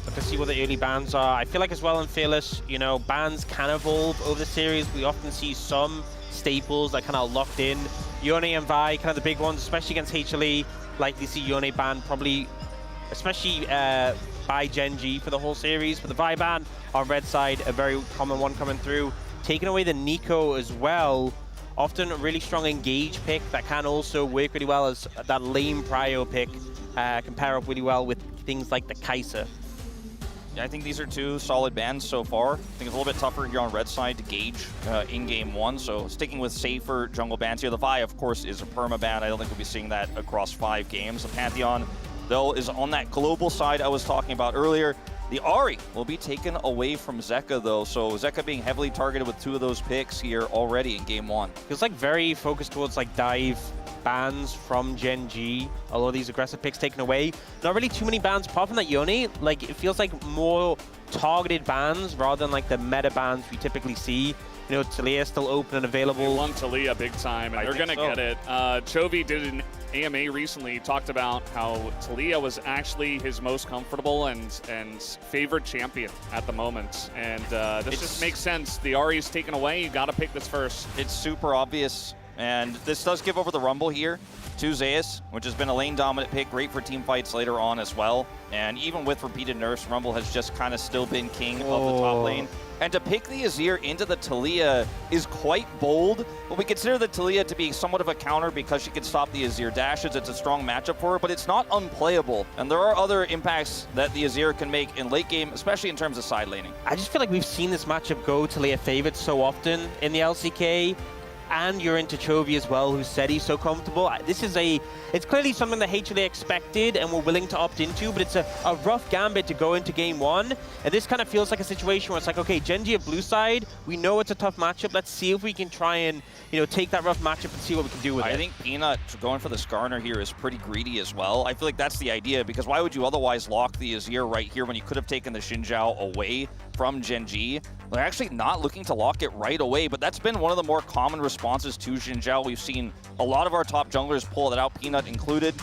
Look to see what the early bans are. I feel like as well in Fearless, you know, bans can evolve over the series. We often see some staples that kind of locked in. Yone and Vi, kind of the big ones, especially against HLE. Likely see Yone banned probably, especially by GENG for the whole series. But the Vi ban on red side, a very common one coming through. Taking away the Nico as well. Often a really strong engage pick that can also work really well as that lane prio pick. Can pair up really well with things like the Kai'Sa. Yeah, I think these are two solid bans so far. I think it's a little bit tougher here on red side to gauge in game one, so sticking with safer jungle bans here. The Vi, of course, is a perma ban. I don't think we'll be seeing that across 5 games. The Pantheon, though, is on that global side I was talking about earlier. The Ahri will be taken away from Zeka, though, so Zeka being heavily targeted with 2 of those picks here already in game 1. Feels like very focused towards like dive bans from GENG. A lot of these aggressive picks taken away. Not really too many bans apart from that Yone. Like, it feels like more targeted bans rather than like the meta bans we typically see. You know, Taliyah still open and available. They want Taliyah big time, and they're going to get it. Chovy did an AMA recently, talked about how Taliyah was actually his most comfortable and favored champion at the moment. And this just makes sense. The Ahri is taken away. You got to pick this first. It's super obvious. And this does give over the Rumble here to Zeus, which has been a lane-dominant pick, great for team fights later on as well. And even with repeated nerfs, Rumble has just kind of still been king of the top lane. And to pick the Azir into the Taliyah is quite bold, but we consider the Taliyah to be somewhat of a counter because she can stop the Azir dashes. It's a strong matchup for her, but it's not unplayable. And there are other impacts that the Azir can make in late game, especially in terms of side laning. I just feel like we've seen this matchup go Taliyah favored so often in the LCK. And you're into Chovy as well, who said he's so comfortable. It's clearly something that HLE expected and were willing to opt into, but it's a rough gambit to go into game 1. And this kind of feels like a situation where it's like, okay, GENG of blue side, we know it's a tough matchup. Let's see if we can try and, you know, take that rough matchup and see what we can do with it. I think Peanut going for the Skarner here is pretty greedy as well. I feel like that's the idea, because why would you otherwise lock the Azir right here when you could have taken the Xin Zhao away from GENG? They're actually not looking to lock it right away, but that's been one of the more common responses to Xin Zhao. We've seen a lot of our top junglers pull that out, Peanut included.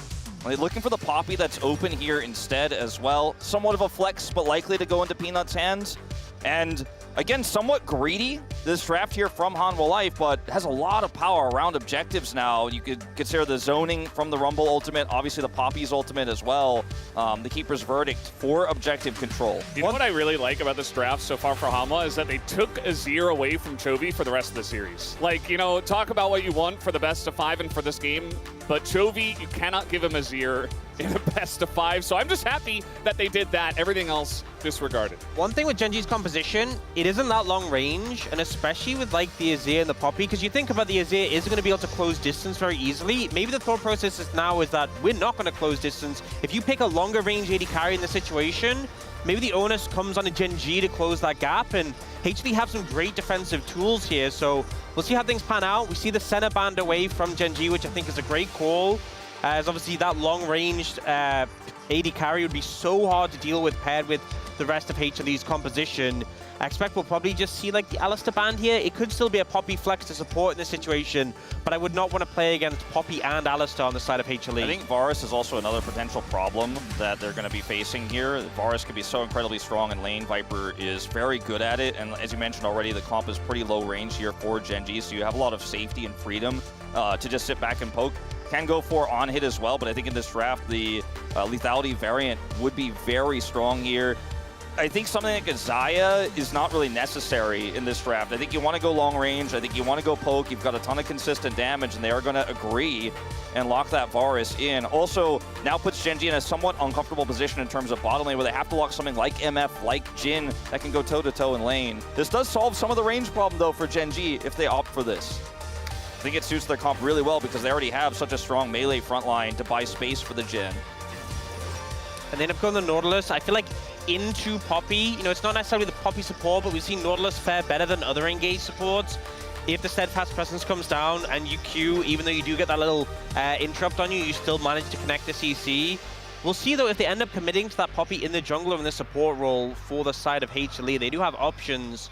They're looking for the Poppy that's open here instead as well. Somewhat of a flex, but likely to go into Peanut's hands. And again, somewhat greedy, this draft here from Hanwha Life, but has a lot of power around objectives now. You could consider the zoning from the Rumble ultimate, obviously the Poppy's ultimate as well, the Keeper's Verdict for objective control. You know what I really like about this draft so far for Hanwha is that they took Azir away from Chovy for the rest of the series. Like, you know, talk about what you want for the best of 5 and for this game, but Chovy, you cannot give him Azir in a best of 5, so I'm just happy that they did that. Everything else disregarded. One thing with GENG's composition, it isn't that long range, and especially with like the Azir and the Poppy, because you think about the Azir isn't going to be able to close distance very easily. Maybe the thought process is now is that we're not going to close distance. If you pick a longer range AD carry in this situation, maybe the onus comes on a GENG to close that gap, and HLE have some great defensive tools here, so we'll see how things pan out. We see the center band away from GENG, which I think is a great call. As obviously that long-ranged AD carry would be so hard to deal with paired with the rest of HLE's composition. I expect we'll probably just see like the Alistar band here. It could still be a Poppy flex to support in this situation, but I would not want to play against Poppy and Alistar on the side of HLE. I think Varus is also another potential problem that they're going to be facing here. Varus can be so incredibly strong in lane. Viper is very good at it, and as you mentioned already, the comp is pretty low range here for GENG, so you have a lot of safety and freedom to just sit back and poke. Can go for on hit as well, but I think in this draft, the lethality variant would be very strong here. I think something like a Xayah is not really necessary in this draft. I think you want to go long range. I think you want to go poke. You've got a ton of consistent damage, and they are going to agree and lock that Varus in. Also, now puts GENG in a somewhat uncomfortable position in terms of bottom lane, where they have to lock something like MF, like Jhin, that can go toe-to-toe in lane. This does solve some of the range problem, though, for GENG if they opt for this. I think it suits their comp really well because they already have such a strong melee front line to buy space for the Jhin. And then I've gone the Nautilus. I feel like into Poppy, you know, it's not necessarily the Poppy support, but we've seen Nautilus fare better than other engage supports. If the Steadfast Presence comes down and you Q, even though you do get that little interrupt on you, you still manage to connect the CC. We'll see, though, if they end up committing to that Poppy in the jungler in the support role for the side of HLE. They do have options.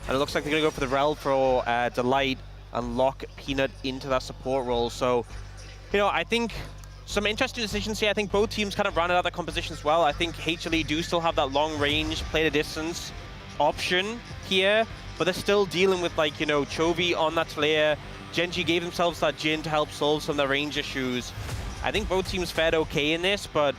And it looks like they're going to go for the Rel for Delight and lock Peanut into that support role. So, you know, I think Some interesting decisions here. I think both teams kind of rounded out their compositions well. I think HLE do still have that long range, play the distance option here, but they're still dealing with, like, you know, Chovy on that layer. GENG gave themselves that Jhin to help solve some of their range issues. I think both teams fared okay in this, but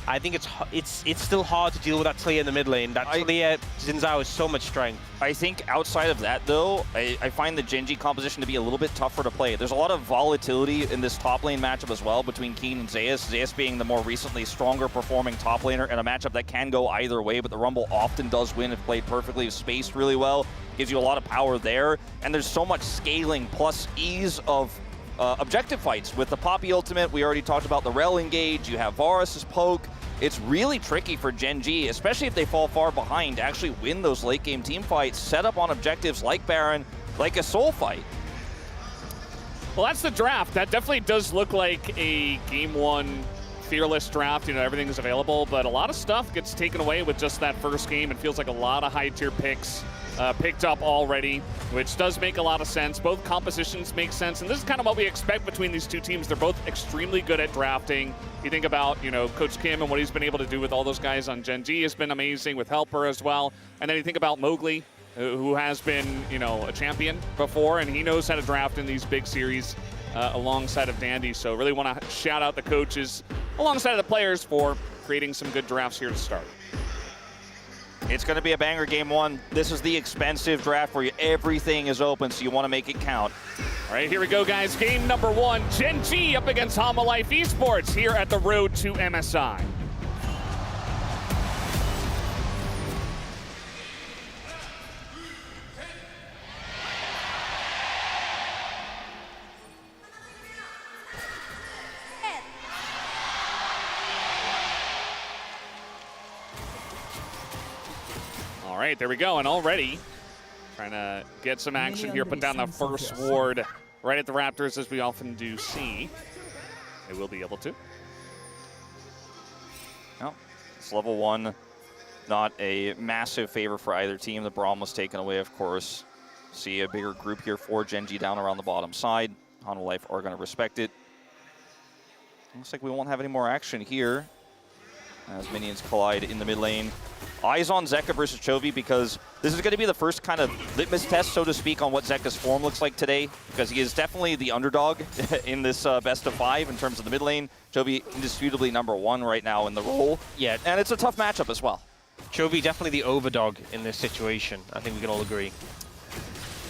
I think it's still hard to deal with that Talia in the mid lane. That Talia Xin Zhao is so much strength. I think outside of that, though, I find the GENG composition to be a little bit tougher to play. There's a lot of volatility in this top lane matchup as well between Keen and Zeus. Zeus being the more recently stronger performing top laner in a matchup that can go either way, but the Rumble often does win if played perfectly, spaced really well. Gives you a lot of power there, and there's so much scaling plus ease of objective fights. With the Poppy ultimate, we already talked about the Rel engage, you have Varus' poke. It's really tricky for GENG, especially if they fall far behind, to actually win those late game team fights, set up on objectives like Baron, like a soul fight. Well, that's the draft. That definitely does look like a game one fearless draft. You know, everything is available, but a lot of stuff gets taken away with just that first game. It feels like a lot of high tier picks picked up already, which does make a lot of sense. Both compositions make sense, and this is kind of what we expect between these two teams. They're both extremely good at drafting. You think about, you know, Coach Kim and what he's been able to do with all those guys on GENG has been amazing, with Helper as well. And then you think about Mowgli, who has been, you know, a champion before, and he knows how to draft in these big series alongside of Dandy. So really want to shout out the coaches alongside of the players for creating some good drafts here to start. It's going to be a banger game one. This is the expensive draft where everything is open, so you want to make it count. All right, here we go, guys. Game number one, GENG up against Hama Life Esports here at the road to MSI. All right, there we go, and already trying to get some action here, put down the first ward right at the Raptors, as we often do see. They will be able to. No, it's level one, not a massive favor for either team. The Braum was taken away, of course. See a bigger group here for GENG down around the bottom side. Hanwha Life are going to respect it. Looks like we won't have any more action here as minions collide in the mid lane. Eyes on Zeka versus Chovy, because this is going to be the first kind of litmus test, so to speak, on what Zeka's form looks like today, because he is definitely the underdog in this best of 5 in terms of the mid lane. Chovy indisputably #1 right now in the role. Yeah, and it's a tough matchup as well. Chovy definitely the overdog in this situation. I think we can all agree.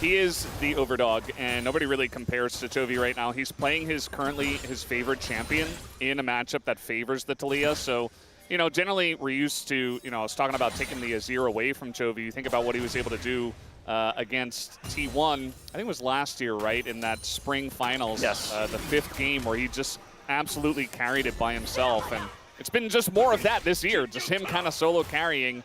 He is the overdog, and nobody really compares to Chovy right now. He's playing currently his favorite champion in a matchup that favors the Talia, so you know, generally we're used to, you know, I was talking about taking the Azir away from Chovy. You think about what he was able to do against T1, I think it was last year, right, in that spring finals. Yes. The 5th game where he just absolutely carried it by himself. And it's been just more of that this year, just him kind of solo carrying,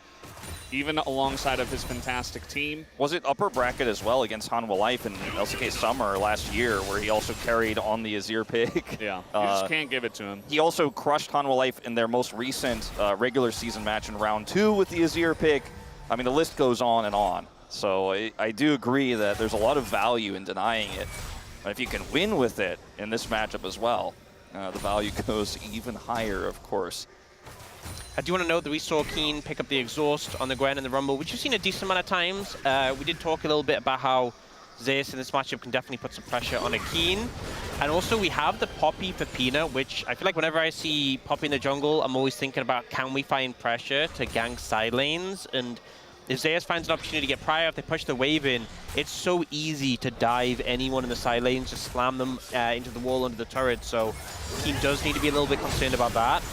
even alongside of his fantastic team. Was it upper bracket as well against Hanwha Life in LCK Summer last year, where he also carried on the Azir pick? Yeah, you just can't give it to him. He also crushed Hanwha Life in their most recent regular season match in round 2 with the Azir pick. I mean, the list goes on and on. So I do agree that there's a lot of value in denying it. But if you can win with it in this matchup as well, the value goes even higher, of course. I do want to note that we saw Keen pick up the exhaust on the Gwen in the Rumble, which we've seen a decent amount of times. We did talk a little bit about how Zeus in this matchup can definitely put some pressure on a Keen. And also we have the Poppy for Pina, which I feel like whenever I see Poppy in the jungle, I'm always thinking about, can we find pressure to gank side lanes? And if Zeus finds an opportunity to get prior, if they push the wave in, it's so easy to dive anyone in the side lanes, just slam them into the wall under the turret. So Keen does need to be a little bit concerned about that.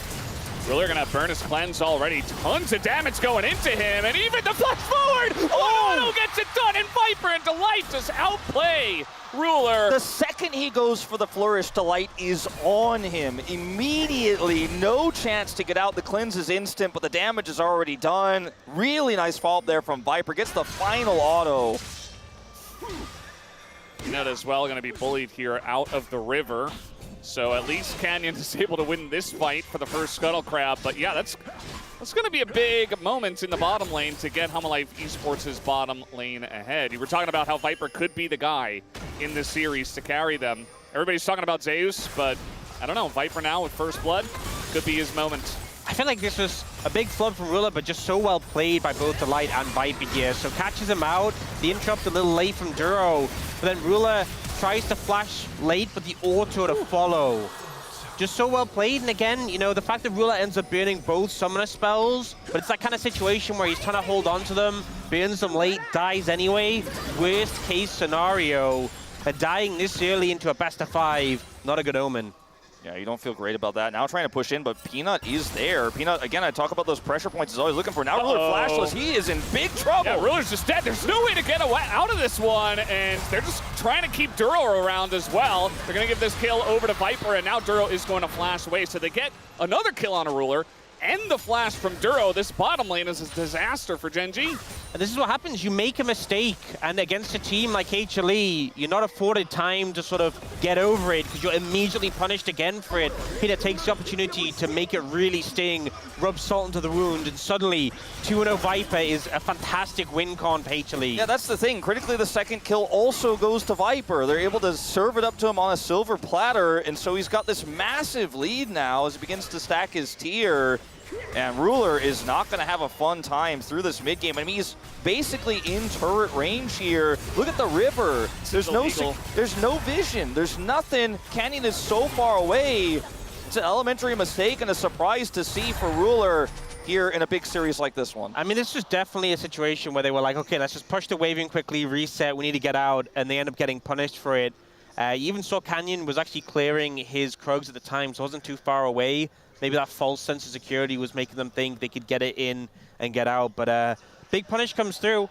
Ruler gonna burn his cleanse already. Tons of damage going into him, and even the flash forward! Oh, gets it done, and Viper and Delight just outplay Ruler. The second he goes for the flourish, Delight is on him immediately. No chance to get out. The cleanse is instant, but the damage is already done. Really nice follow-up there from Viper. Gets the final auto. Net as well gonna be bullied here out of the river. So at least Canyon is able to win this fight for the first Scuttle Crab. But yeah, that's going to be a big moment in the bottom lane to get Hanwha Life Esports' bottom lane ahead. You were talking about how Viper could be the guy in this series to carry them. Everybody's talking about Zeus, but I don't know, Viper now with first blood could be his moment. I feel like this was a big flub from Ruler, but just so well played by both the Light and Viper here. So catches him out. The interrupt a little late from Duro, but then Ruler tries to flash late, but the auto to follow. Just so well played, and again, you know, the fact that Ruler ends up burning both summoner spells, but it's that kind of situation where he's trying to hold on to them, burns them late, dies anyway. Worst case scenario, but dying this early into a best of 5, not a good omen. Yeah, you don't feel great about that. Now trying to push in, but Peanut is there. Peanut, again, I talk about those pressure points he's always looking for. Now Ruler flashless, he is in big trouble. Yeah, Ruler's just dead. There's no way to get out of this one, and they're just trying to keep Duro around as well. They're going to give this kill over to Viper, and now Duro is going to flash away. So they get another kill on a Ruler, and the flash from Duro. This bottom lane is a disaster for GENG. And this is what happens. You make a mistake, and against a team like HLE, you're not afforded time to sort of get over it because you're immediately punished again for it. Peter takes the opportunity to make it really sting, rub salt into the wound, and suddenly 2-0 Viper is a fantastic win con for HLE. Yeah, that's the thing. Critically, the second kill also goes to Viper. They're able to serve it up to him on a silver platter, and so he's got this massive lead now as he begins to stack his tier. And Ruler is not going to have a fun time through this mid game. I mean, he's basically in turret range here. Look at the river. There's no vision. There's nothing. Canyon is so far away. It's an elementary mistake and a surprise to see for Ruler here in a big series like this one. I mean, this was definitely a situation where they were like, okay, let's just push the wave in quickly, reset, we need to get out, and they end up getting punished for it. You even saw Canyon was actually clearing his Krugs at the time, so it wasn't too far away. Maybe that false sense of security was making them think they could get it in and get out. But big punish comes through.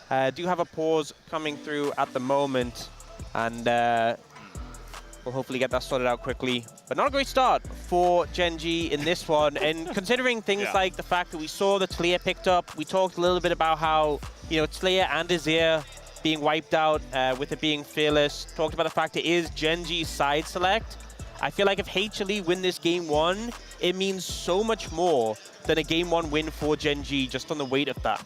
Do have a pause coming through at the moment. And we'll hopefully get that sorted out quickly. But not a great start for GENG in this one. And considering things like the fact that we saw the Tlia picked up, we talked a little bit about how, you know, Tlia and Azir being wiped out with it being fearless. Talked about the fact it is GENG's side select. I feel like if HLE win this game 1, it means so much more than a game 1 win for GENG just on the weight of that.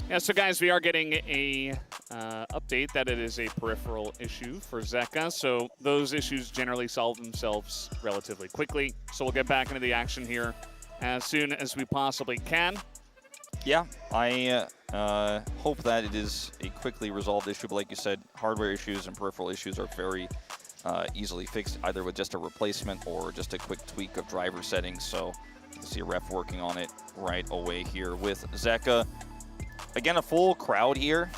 Yeah, so guys, we are getting a update that it is a peripheral issue for Zeka. So those issues generally solve themselves relatively quickly. So we'll get back into the action here as soon as we possibly can. Yeah, I hope that it is a quickly resolved issue. But like you said, hardware issues and peripheral issues are very easily fixed, either with just a replacement or just a quick tweak of driver settings. So you can see a ref working on it right away here with Zeka. Again, a full crowd here.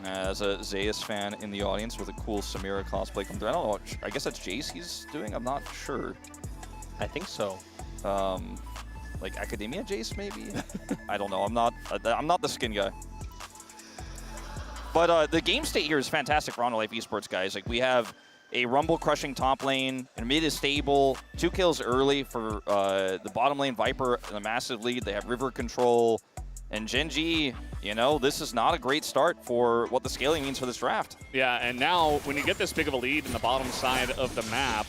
As a Zeus fan in the audience with a cool Samira cosplay come through. I don't know, I guess that's Jace he's doing? I'm not sure. I think so. Like Academia Jace, maybe? I don't know. I'm not the skin guy. But the game state here is fantastic for Honor Life Esports, guys. Like, we have a Rumble crushing top lane, and mid is stable. 2 kills early for the bottom lane Viper in a massive lead. They have river control. And GENG, you know, this is not a great start for what the scaling means for this draft. Yeah, and now when you get this big of a lead in the bottom side of the map,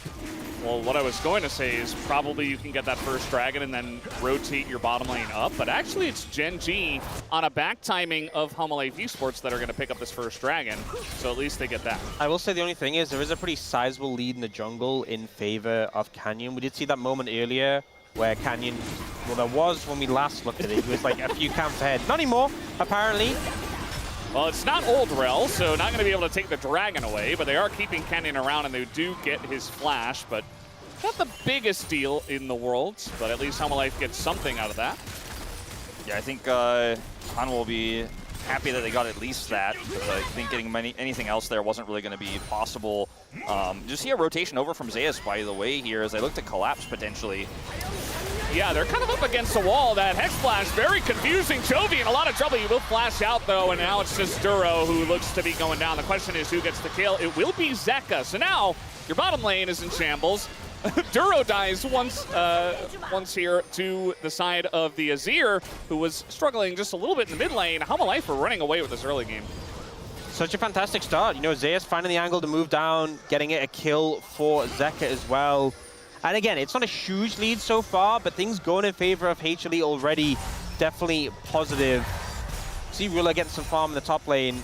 well, what I was going to say is probably you can get that first dragon and then rotate your bottom lane up. But actually, it's GENG on a back timing of Homolife Esports that are going to pick up this first dragon. So at least they get that. I will say the only thing is there is a pretty sizable lead in the jungle in favor of Canyon. We did see that moment earlier where Canyon, well, there was when we last looked at it. He was like a few camps ahead. Not anymore, apparently. Well, it's not Old Rel, so not going to be able to take the dragon away, but they are keeping Canyon around, and they do get his flash, but not the biggest deal in the world, but at least Homolife gets something out of that. Yeah, I think Han will be happy that they got at least that, because I think getting anything else there wasn't really going to be possible. Just see a rotation over from Zeus, by the way, here, as they look to collapse potentially. Yeah, they're kind of up against the wall. That Hex Flash, very confusing. Chovy in a lot of trouble. He will flash out, though, and now it's just Duro who looks to be going down. The question is who gets the kill. It will be Zeka. So now your bottom lane is in shambles. Duro dies once here to the side of the Azir, who was struggling just a little bit in the mid lane. Homolife are running away with this early game. Such a fantastic start. You know, Zeus finding the angle to move down, getting it a kill for Zeka as well. And again, it's not a huge lead so far, but things going in favor of HLE already. Definitely positive. See Ruler getting some farm in the top lane.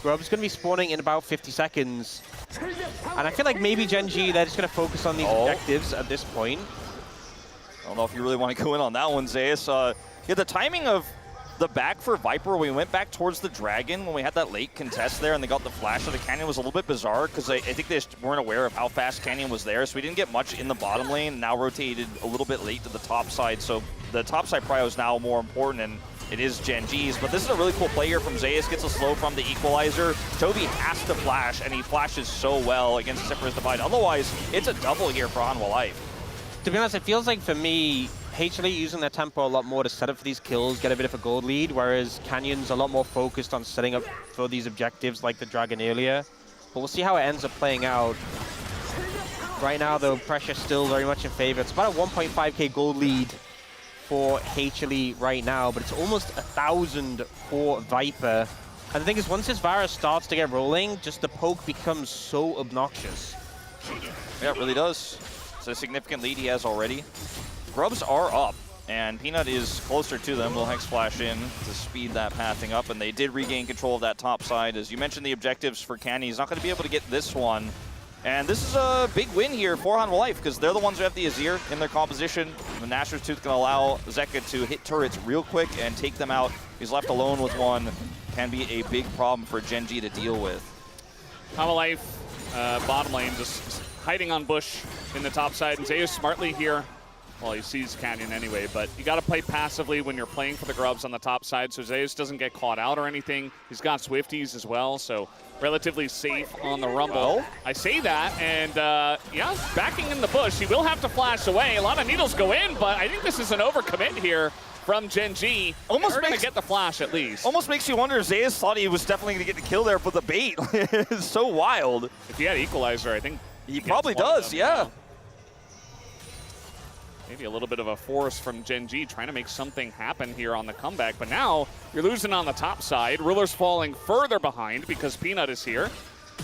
Grub's going to be spawning in about 50 seconds. And I feel like maybe GENG, they're just going to focus on these objectives at this point. I don't know if you really want to go in on that one, Zeus. Yeah, the timing of the back for Viper, we went back towards the Dragon when we had that late contest there and they got the flash of the Canyon, was a little bit bizarre because I think they just weren't aware of how fast Canyon was there, so we didn't get much in the bottom lane, now rotated a little bit late to the top side, so the top side prio is now more important, and it is GENG's, but this is a really cool play here from Zeus, gets a slow from the equalizer. Chovy has to flash, and he flashes so well against Cypher's Divide. Otherwise, it's a double here for Hanwha Life. To be honest, it feels like for me, HLE using their tempo a lot more to set up for these kills, get a bit of a gold lead, whereas Canyon's a lot more focused on setting up for these objectives like the Dragon earlier. But we'll see how it ends up playing out. Right now, though, pressure's still very much in favor. It's about a 1.5k gold lead for HLE right now, but it's almost 1,000 for Viper. And the thing is, once this virus starts to get rolling, just the poke becomes so obnoxious. Yeah, it really does. It's a significant lead he has already. Grubs are up, and Peanut is closer to them. Will Hex Flash in to speed that pathing up, and they did regain control of that top side. As you mentioned, the objectives for Canny, he's not going to be able to get this one. And this is a big win here for Hanwha Life, because they're the ones who have the Azir in their composition. The Nashor's Tooth can allow Zeka to hit turrets real quick and take them out. He's left alone with one. Can be a big problem for GENG to deal with. Hanwha Life, bottom lane, just hiding on bush in the top side. And Zeus smartly here. Well, he sees Canyon anyway, but you got to play passively when you're playing for the Grubs on the top side, so Zeus doesn't get caught out or anything. He's got Swifties as well, so relatively safe on the Rumble. I say that, and yeah, backing in the bush. He will have to flash away. A lot of needles go in, but I think this is an overcommit here from GENG. Almost going to get the flash at least. Almost makes you wonder if Zeus thought he was definitely going to get the kill there for the bait. It's so wild. If he had Equalizer, I think he probably does, yeah. Maybe a little bit of a force from GENG trying to make something happen here on the comeback. But now you're losing on the top side. Ruler's falling further behind because Peanut is here.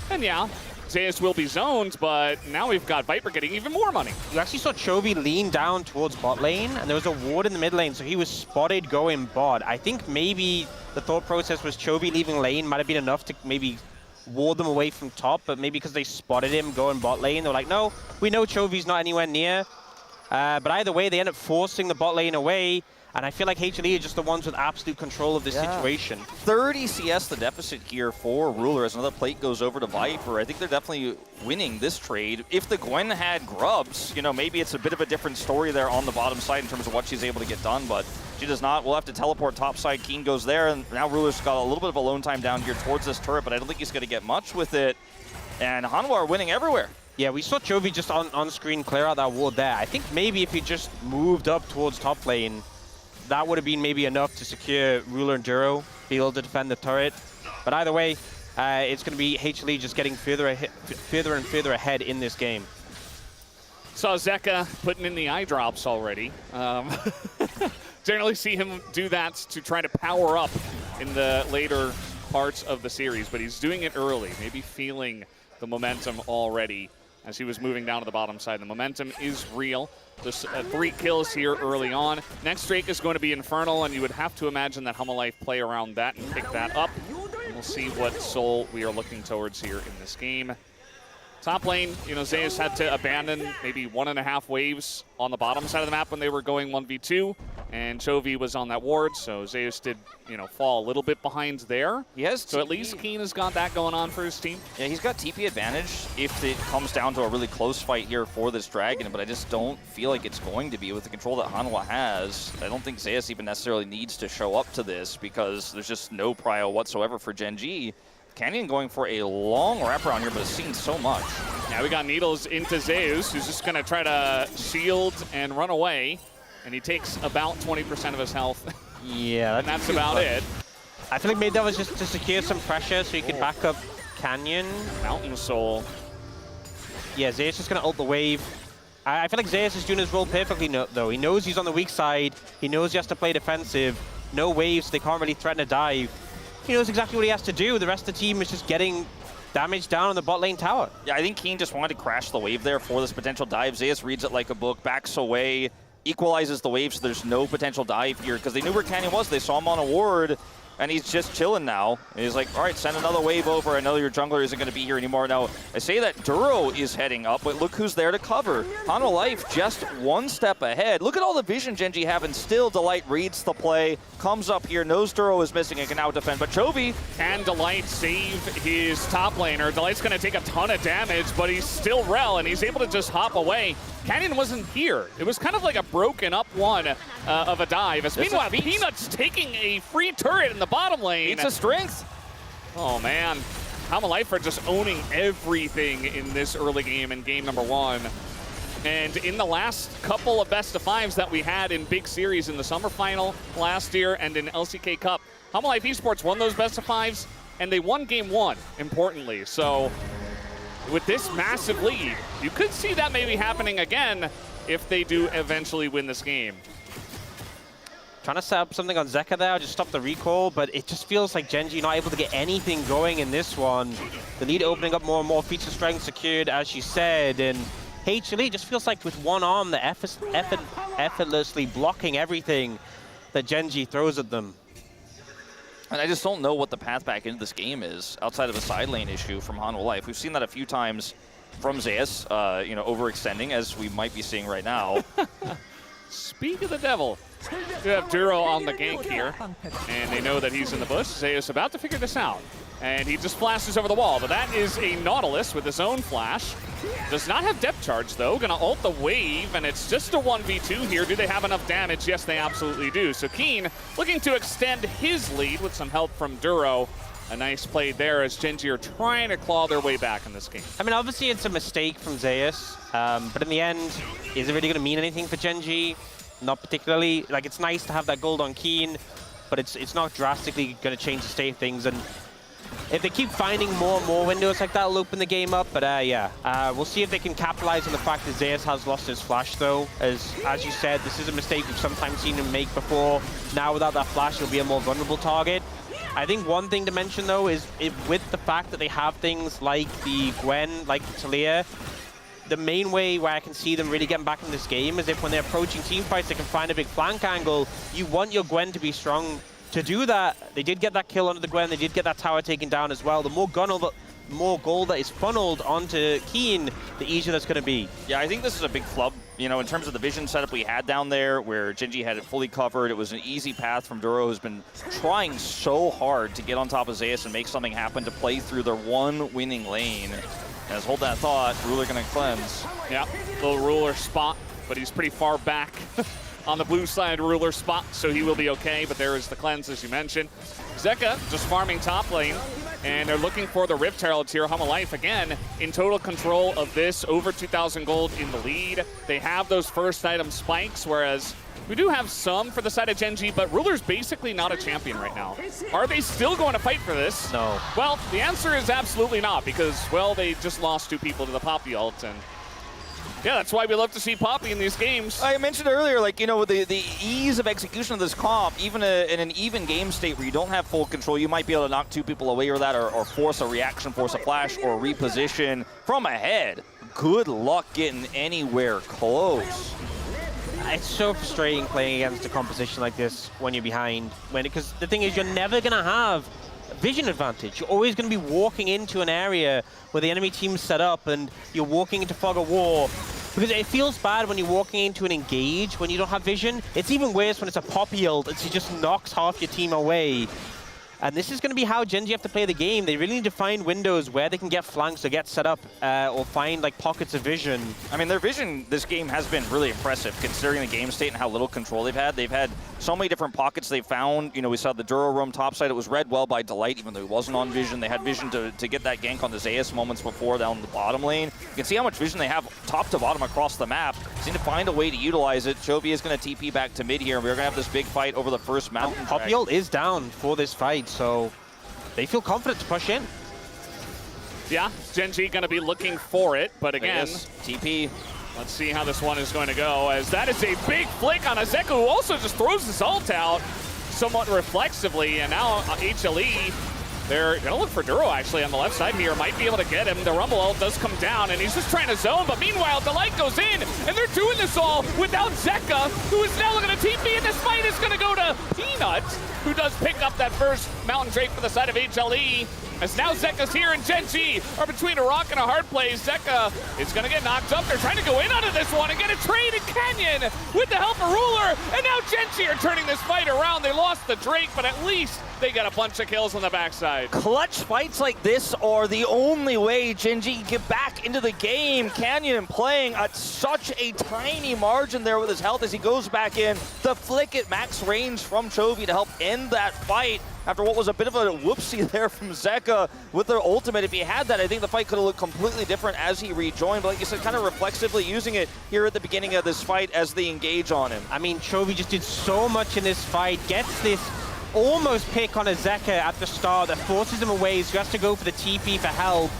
And yeah, Zeus will be zoned, but now we've got Viper getting even more money. You actually saw Chovy lean down towards bot lane, and there was a ward in the mid lane, so he was spotted going bot. I think maybe the thought process was Chovy leaving lane might have been enough to maybe ward them away from top, but maybe because they spotted him going bot lane, they're like, no, we know Chovy's not anywhere near. But either way, they end up forcing the bot lane away, and I feel like HLE are just the ones with absolute control of this situation. 30 CS the deficit here for Ruler as another plate goes over to Viper. I think they're definitely winning this trade. If the Gwen had Grubs, you know, maybe it's a bit of a different story there on the bottom side in terms of what she's able to get done, but she does not. We'll have to teleport top side. Keen goes there, and now Ruler's got a little bit of alone time down here towards this turret, but I don't think he's going to get much with it. And Hanwha are winning everywhere. Yeah, we saw Chovy just on screen clear out that ward there. I think maybe if he just moved up towards top lane, that would have been maybe enough to secure Ruler and Duro, be able to defend the turret. But either way, it's going to be HLE just getting further and further ahead in this game. Saw Zeka putting in the eye drops already. Generally see him do that to try to power up in the later parts of the series, but he's doing it early, maybe feeling the momentum already as he was moving down to the bottom side. The momentum is real. Just 3 kills here early on. Next Drake is going to be Infernal, and you would have to imagine that Hanwha Life play around that and pick that up. And we'll see what Soul we are looking towards here in this game. Top lane, you know, Zeus had to abandon maybe 1.5 waves on the bottom side of the map when they were going 1v2, and Chovy was on that ward, so Zeus did, you know, fall a little bit behind there. Yes. So at least Keen has got that going on for his team. Yeah, he's got TP advantage if it comes down to a really close fight here for this Dragon, but I just don't feel like it's going to be with the control that Hanwha has. I don't think Zeus even necessarily needs to show up to this because there's just no prio whatsoever for GENG. Canyon going for a long wraparound here, but it's seen so much. Yeah, we got needles into Zeus, who's just going to try to shield and run away, and he takes about 20% of his health. Yeah, and that's about it. I feel like maybe that was just to secure some pressure so he could back up Canyon. Mountain Soul. Yeah, Zeus is going to ult the wave. I feel like Zeus is doing his role perfectly, though. He knows he's on the weak side. He knows he has to play defensive. No waves, they can't really threaten a dive. He knows exactly what he has to do. The rest of the team is just getting damage down on the bot lane tower. Yeah, I think Keen just wanted to crash the wave there for this potential dive. Zeus reads it like a book, backs away, equalizes the wave so there's no potential dive here because they knew where Canyon was. They saw him on a ward, and he's just chilling now. He's like, all right, send another wave over. I know your jungler isn't going to be here anymore. Now, I say that Duro is heading up, but look who's there to cover. Hana Life just one step ahead. Look at all the vision Genji have, and still Delight reads the play, comes up here, knows Duro is missing and can now defend. But Chovy... Can Delight save his top laner? Delight's going to take a ton of damage, but he's still Rel, and he's able to just hop away. Canyon wasn't here. It was kind of like a broken up one of a dive. As meanwhile, Peanut's taking a free turret in the bottom lane. It's a strength. Oh, man. Hama Life are just owning everything in this early game in game number 1. And in the last couple of best-of-5s that we had in big series in the summer final last year and in LCK Cup, Hama Life Esports won those best-of-5s, and they won game 1, importantly. So with this massive lead, you could see that maybe happening again if they do eventually win this game. Trying to set up something on Zeka there, just stop the recall, but it just feels like Genji not able to get anything going in this one. The lead opening up more and more, feature strength secured, as she said, and HLE just feels like with one arm, they're effortlessly blocking everything that Genji throws at them. And I just don't know what the path back into this game is outside of a side lane issue from Hana Life. We've seen that a few times from Zeus, you know, overextending, as we might be seeing right now. Speak of the devil. We have Duro on the gank here, and they know that he's in the bush. Zeus about to figure this out, and he just flashes over the wall. But that is a Nautilus with his own flash. Does not have depth charge, though. Gonna ult the wave, and it's just a 1v2 here. Do they have enough damage? Yes, they absolutely do. So Keen looking to extend his lead with some help from Duro. A nice play there as Genji are trying to claw their way back in this game. I mean, obviously it's a mistake from Zeus, but in the end, is it really going to mean anything for Genji? Not particularly. Like, it's nice to have that gold on Keen, but it's not drastically going to change the state of things. And if they keep finding more and more windows like that, it'll open the game up. But yeah, we'll see if they can capitalize on the fact that Zeus has lost his flash, though. As you said, this is a mistake we've sometimes seen him make before. Now, without that flash, he'll be a more vulnerable target. I think one thing to mention, though, is with the fact that they have things like the Gwen, like the Talia, the main way where I can see them really getting back in this game is if when they're approaching team fights, they can find a big flank angle. You want your Gwen to be strong to do that. They did get that kill onto the Gwen. They did get that tower taken down as well. The more gold that is funneled onto Keen, the easier that's going to be. Yeah, I think this is a big flub, you know, in terms of the vision setup we had down there where Genji had it fully covered. It was an easy path from Duro, who's been trying so hard to get on top of Zeus and make something happen to play through their one winning lane. As hold that thought, Ruler gonna cleanse. Yeah, little Ruler spot, but he's pretty far back on the blue side Ruler spot, so he will be okay, but there is the cleanse, as you mentioned. Zeka just farming top lane, and they're looking for the Rift Heralds here. Hama Life, again, in total control of this, over 2,000 gold in the lead. They have those first item spikes, whereas we do have some for the side of Genji, but Ruler's basically not a champion right now. Are they still going to fight for this? No. Well, the answer is absolutely not, because, well, they just lost 2 people to the Poppy ult, and yeah, that's why we love to see Poppy in these games. I mentioned earlier, like, you know, the ease of execution of this comp, even in an even game state where you don't have full control, you might be able to knock 2 people away or that, or force a reaction, force a flash, or reposition from ahead. Good luck getting anywhere close. It's so frustrating playing against a composition like this when you're behind. Because the thing is, you're never going to have vision advantage. You're always going to be walking into an area where the enemy team's set up and you're walking into fog of war. Because it feels bad when you're walking into an engage when you don't have vision. It's even worse when it's a Poppy ult and she just knocks half your team away. And this is going to be how Genji have to play the game. They really need to find windows where they can get flanks or get set up or find like pockets of vision. I mean, their vision this game has been really impressive considering the game state and how little control they've had. They've had so many different pockets they've found. You know, we saw the Duro roam topside. It was read well by Delight, even though he wasn't on vision. They had vision to get that gank on the Zeus moments before down the bottom lane. You can see how much vision they have top to bottom across the map. They need to find a way to utilize it. Chovy is going to TP back to mid here, and we're going to have this big fight over the first mountain. Poppy ult is down for this fight, so they feel confident to push in. Yeah, Genji going to be looking for it, but again, TP. Let's see how this one is going to go, as that is a big flick on Azeka, who also just throws his ult out somewhat reflexively, and now HLE, they're going to look for Duro actually on the left side here, might be able to get him. The Rumble ult does come down, and he's just trying to zone, but meanwhile, Delight goes in, and they're doing this all without Zeka, who is now going to TP, and this fight is going to go to Peanut, who does pick up that first Mountain Drake for the side of HLE. As now Zeka's here and GENG are between a rock and a hard place. Zeka is going to get knocked up. They're trying to go in onto this one and get a trade in Canyon with the help of Ruler. And now GENG are turning this fight around. They lost the Drake, but at least they got a bunch of kills on the backside. Clutch fights like this are the only way GENG can get back into the game. Canyon playing at such a tiny margin there with his health as he goes back in. The flick at max range from Chovy to help end that fight after what was a bit of a whoopsie there from Zeka with their ultimate. If he had that, I think the fight could have looked completely different as he rejoined. But like you said, kind of reflexively using it here at the beginning of this fight as they engage on him. I mean, Chovy just did so much in this fight, gets this almost pick on a Zeka at the start that forces him away, so he has to go for the TP for help.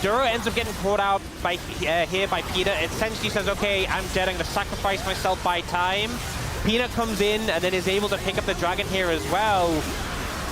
Duro ends up getting caught out by here by Peanut. It essentially says, okay, I'm dead, I'm going to sacrifice myself by time. Peanut comes in and then is able to pick up the dragon here as well.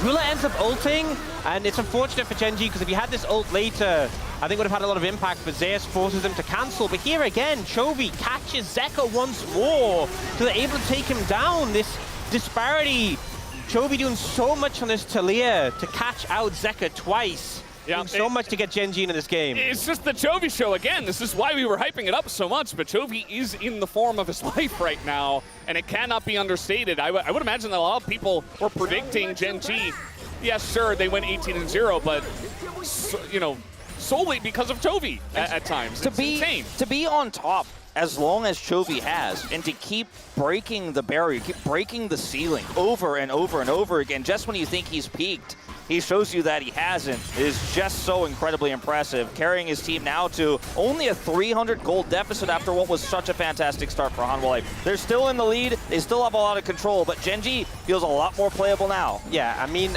Ruler ends up ulting, and it's unfortunate for GENG because if he had this ult later, I think it would have had a lot of impact, but Zeus forces him to cancel. But here again, Chovy catches Zeka once more, so they're able to take him down. This disparity, Chovy doing so much on this Talia to catch out Zeka twice. Yeah, so much to get GENG into this game. It's just the Chovy show again. This is why we were hyping it up so much, but Chovy is in the form of his life right now, and it cannot be understated. I would imagine that a lot of people were predicting GENG. Yes, sure, they went 18-0, but you know, solely because of Chovy at times. It's insane. To be on top as long as Chovy has, and to keep breaking the barrier, keep breaking the ceiling over and over and over again, just when you think he's peaked, he shows you that he hasn't. It is just so incredibly impressive, carrying his team now to only a 300 gold deficit after what was such a fantastic start for Hanwha Life. They're still in the lead, they still have a lot of control, but GENG feels a lot more playable now. Yeah, I mean,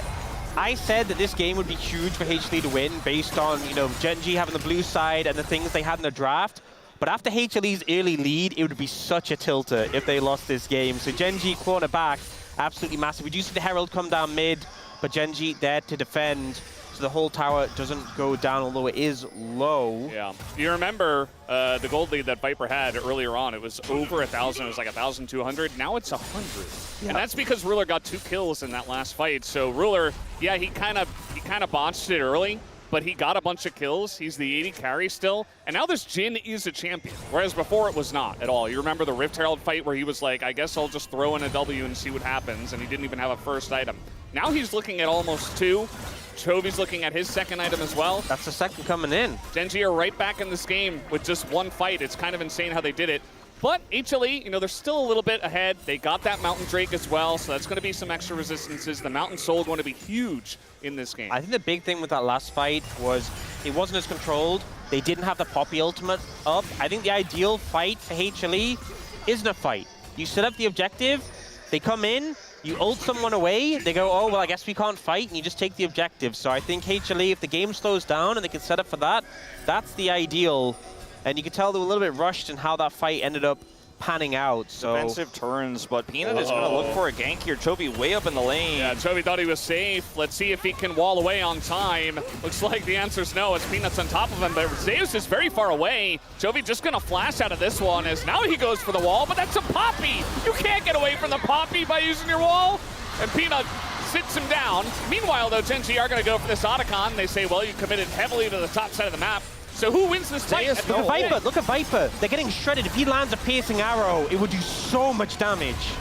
I said that this game would be huge for HLE to win based on, you know, GENG having the blue side and the things they had in the draft. But after HLE's early lead, it would be such a tilter if they lost this game. So GENG corner back, absolutely massive. We do see the Herald come down mid, but GENG there to defend, so the whole tower doesn't go down, although it is low. Yeah. You remember the gold lead that Viper had earlier on? It was over 1,000. It was like 1,200. Now it's 100. Yep. And that's because Ruler got 2 kills in that last fight. So Ruler, yeah, he kind of botched it early, but he got a bunch of kills. He's the 80 carry still. And now this Jhin is a champion, whereas before it was not at all. You remember the Rift Herald fight where he was like, I guess I'll just throw in a W and see what happens, and he didn't even have a first item. Now he's looking at almost 2. Chovy's looking at his second item as well. That's the second coming in. GENG are right back in this game with just 1 fight. It's kind of insane how they did it. But HLE, you know, they're still a little bit ahead. They got that Mountain Drake as well, so that's going to be some extra resistances. The Mountain Soul going to be huge in this game. I think the big thing with that last fight was it wasn't as controlled. They didn't have the Poppy ultimate up. I think the ideal fight for HLE isn't a fight. You set up the objective, they come in, you ult someone away, they go, oh, well, I guess we can't fight, and you just take the objective. So I think HLE, if the game slows down and they can set up for that, that's the ideal. And you can tell they were a little bit rushed in how that fight ended up panning out. So defensive turns, but Peanut is going to look for a gank here. Chovy way up in the lane. Yeah, Chovy thought he was safe. Let's see if he can wall away on time. Looks like the answer's no, as Peanut's on top of him, but Zeus is very far away. Chovy just going to flash out of this one, as now he goes for the wall, but that's a Poppy. You can't get away from the Poppy by using your wall. And Peanut sits him down. Meanwhile, though, GENG are going to go for this Otacon. They say, well, you committed heavily to the top side of the map. So who wins this fight? Look at Viper, look at Viper. They're getting shredded. If he lands a piercing arrow, it would do so much damage.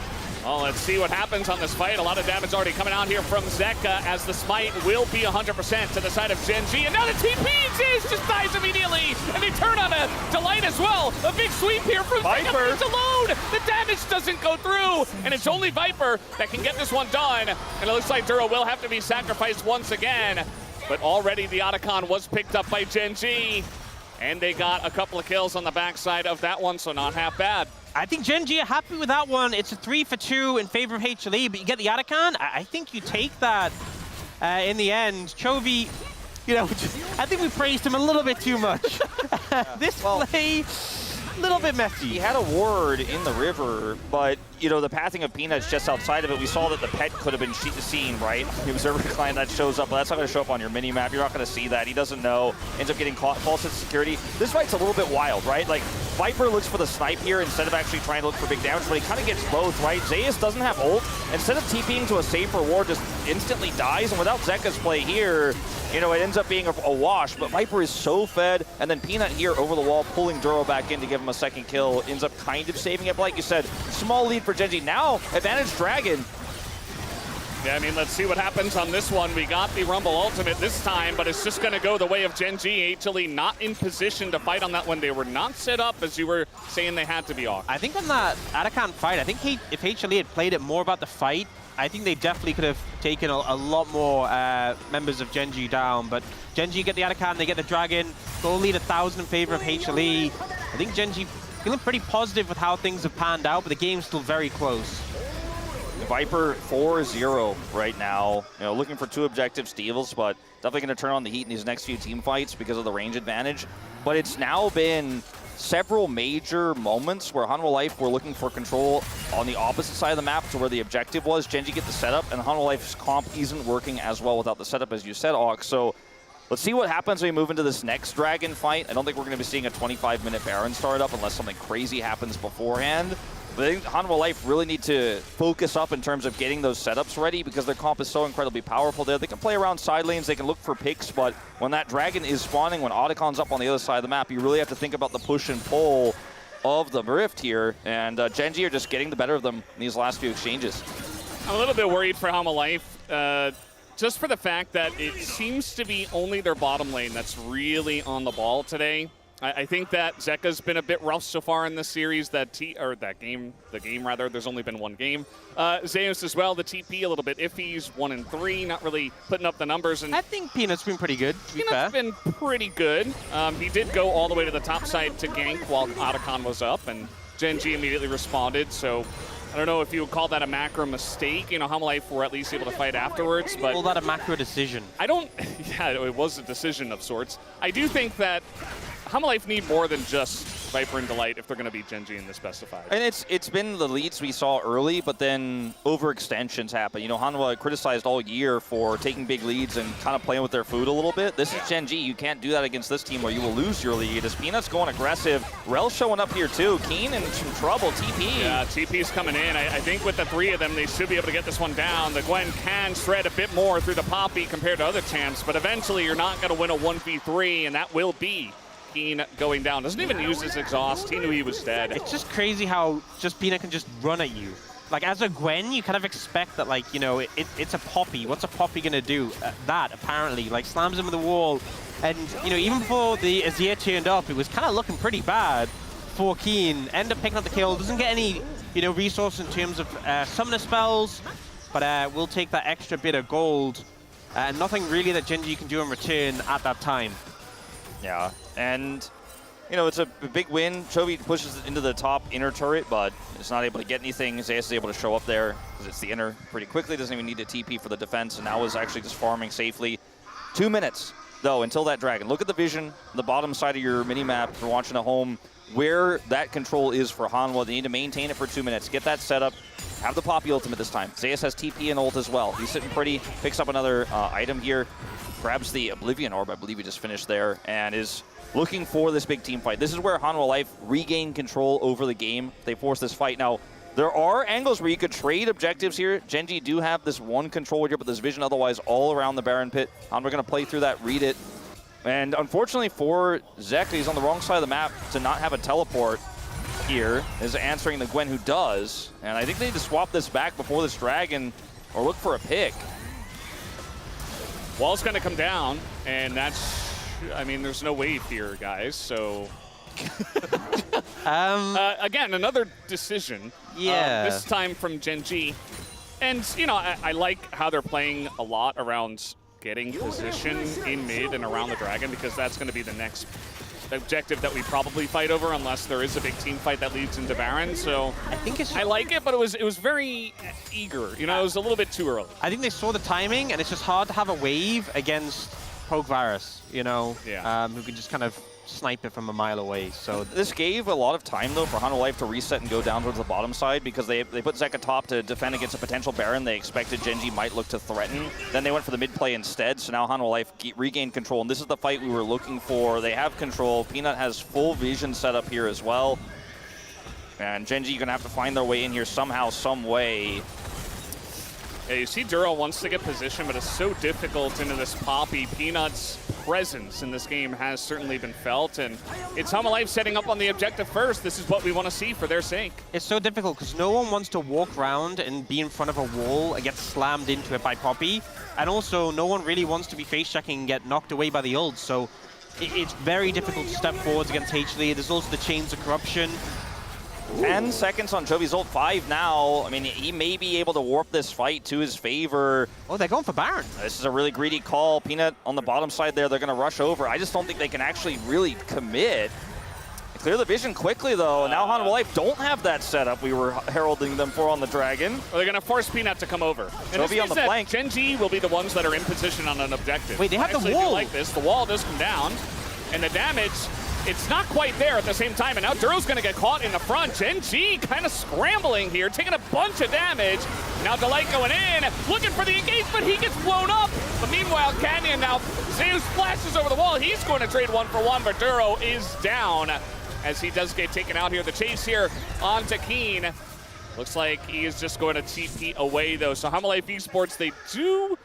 Well, let's see what happens on this fight. A lot of damage already coming out here from Zeka, as the smite will be 100% to the side of GENG. And now the TP just dies immediately. And they turn on a Delight as well. A big sweep here from Viper. It's alone. The damage doesn't go through. And it's only Viper that can get this one done. And it looks like Duro will have to be sacrificed once again. But already the Otacon was picked up by GENG, and they got a couple of kills on the backside of that one, so not half bad. I think GENG are happy with that one. It's a 3 for 2 in favor of HLE, but you get the Otacon. I think you take that in the end. Chovy, you know, I think we praised him a little bit too much. This play, a little bit messy. He had a ward in the river, but, you know, the pathing of Peanut's just outside of it. We saw that the pet could have been seen, right? The observer client that shows up, but that's not going to show up on your mini-map. You're not going to see that. He doesn't know. Ends up getting caught. False hit security. This fight's a little bit wild, right? Like, Viper looks for the snipe here instead of actually trying to look for big damage, but he kind of gets both, right? Zeus doesn't have ult. Instead of TPing to a safer ward, just instantly dies, and without Zeka's play here, you know, it ends up being a wash, but Viper is so fed, and then Peanut here over the wall, pulling Duro back in to give him a second kill, ends up kind of saving it, but like you said, small lead for GENG. Now, advantage Dragon. Yeah, I mean, let's see what happens on this one. We got the Rumble Ultimate this time, but it's just going to go the way of GENG. HLE not in position to fight on that one. They were not set up, as you were saying they had to be off. I think on that Arakan fight, I think if HLE had played it more about the fight, I think they definitely could have taken a lot more members of GENG down. But GENG get the Arakan, they get the Dragon. Goal lead 1,000 in favor of HLE. I think GENG feeling pretty positive with how things have panned out, but the game's still very close. Viper 4-0 right now. You know, looking for 2 objective steals, but definitely going to turn on the heat in these next few team fights because of the range advantage. But it's now been several major moments where Hanwha Life were looking for control on the opposite side of the map to where the objective was. GENG get the setup, and Hanwha Life's comp isn't working as well without the setup, as you said, Ox. So let's see what happens when we move into this next Dragon fight. I don't think we're going to be seeing a 25-minute Baron startup unless something crazy happens beforehand. But I think Hanwha Life really need to focus up in terms of getting those setups ready because their comp is so incredibly powerful there. They can play around side lanes, they can look for picks, but when that Dragon is spawning, when Otacon's up on the other side of the map, you really have to think about the push and pull of the Rift here. And GENG are just getting the better of them in these last few exchanges. I'm a little bit worried for Hanwha Life, just for the fact that it seems to be only their bottom lane that's really on the ball today. I think that Zeka's been a bit rough so far in this series. The game rather. There's only been one game. Zeus as well. The TP a little bit iffy. He's 1-3, not really putting up the numbers. And I think Peanut's been pretty good, to be fair. Peanut's been pretty good. He did go all the way to the top side to gank while Otacon was up, and GENG immediately responded. So I don't know if you would call that a macro mistake. You know, Hanwha Life were at least able to fight afterwards, but Call that a macro decision. I don't. Yeah, it was a decision of sorts. I do think that Hanwha Life need more than just Viper and Delight if they're going to beat GENG in this best of 5. And it's been the leads we saw early, but then overextensions happen. You know, Hanwha criticized all year for taking big leads and kind of playing with their food a little bit. This is GENG. You can't do that against this team or you will lose your lead. As Peanut's going aggressive, Rel's showing up here too. Keen in some trouble. TP. Yeah, TP's coming in. I think with the 3 of them, they should be able to get this one down. The Gwen can shred a bit more through the Poppy compared to other champs, but eventually you're not going to win a 1v3, and that will be Keen going down. Doesn't even use his exhaust. He knew he was dead. It's just crazy how just Peanut can just run at you. Like, as a Gwen, you kind of expect that, like, you know, it's a Poppy. What's a Poppy going to do? That, apparently. Like, slams him with the wall. And, you know, even before the Azir turned up, it was kind of looking pretty bad for Keen. End up picking up the kill. Doesn't get any, you know, resource in terms of summoner spells. But we'll take that extra bit of gold. Nothing really that GENG can do in return at that time. Yeah, and you know, it's a big win. Chovy pushes it into the top inner turret, but it's not able to get anything. Zeus is able to show up there because it's the inner pretty quickly. Doesn't even need a TP for the defense, and now is actually just farming safely. 2 minutes, though, until that Dragon. Look at the vision, the bottom side of your mini-map if you're watching at home, where that control is for Hanwha. They need to maintain it for 2 minutes. Get that set up. Have the Poppy ultimate this time. Zeus has TP and ult as well. He's sitting pretty, picks up another item here, grabs the Oblivion Orb, I believe he just finished there, and is looking for this big team fight. This is where Hanwha Life regain control over the game. They force this fight. Now, there are angles where you could trade objectives here. GENG do have this one control here, but there's vision otherwise all around the Baron pit. Hanwha going to play through that, read it. And unfortunately for Zek, he's on the wrong side of the map to not have a teleport here, is answering the Gwen who does. And I think they need to swap this back before this Dragon or look for a pick. Wall's going to come down, and that's, I mean, there's no wave here, guys, so. Again, another decision. Yeah. This time from GENG. And, you know, I like how they're playing a lot around getting position in mid and around the Dragon, because that's going to be the next objective that we probably fight over unless there is a big team fight that leads into Baron. So I think it's, I like it, but it was very eager. You know, it was a little bit too early. I think they saw the timing, and it's just hard to have a wave against Poke Virus, you know, Yeah. who can just kind of snipe it from a mile away. So this gave a lot of time though for Hanwha Life to reset and go down towards the bottom side, because they put Zeka top to defend against a potential Baron. They expected Genji might look to threaten. Then they went for the mid play instead. So now Hanwha Life regained control, and this is the fight we were looking for. They have control. Peanut has full vision set up here as well. And Genji gonna have to find their way in here somehow, some way. Yeah, you see Duro wants to get position, but it's so difficult into this Poppy. Peanut's presence in this game has certainly been felt, and it's Hanwha Life setting up on the objective first. This is what we want to see for their sake. it's so difficult because no one wants to walk around and be in front of a wall and get slammed into it by Poppy. And also, no one really wants to be face-checking and get knocked away by the ult. So it's very difficult to step forwards against HLE. There's also the Chains of Corruption. 10 seconds on Chovy's ult, 5 now. I mean, he may be able to warp this fight to his favor. Oh, they're going for Baron. This is a really greedy call. Peanut on the bottom side there, they're going to rush over. I just don't think they can actually really commit. They clear the vision quickly, though. Now Hanwha Life don't have that setup we were heralding them for on the Dragon. Well, they're going to force Peanut to come over. And Chovy on the flank. Genji will be the ones that are in position on an objective. Wait, they have the Actually, wall. I do like this. The wall does come down, and the damage, it's not quite there at the same time, and now Duro's going to get caught in the front. Genji kind of scrambling here, taking a bunch of damage. Now Delight going in, looking for the engagement. He gets blown up. But meanwhile, Canyon now, Zeus flashes over the wall. He's going to trade 1-for-1, but Duro is down as he does get taken out here. The chase here onto Keen. Looks like he is just going to TP away, though. So Hanwha Life Esports, they do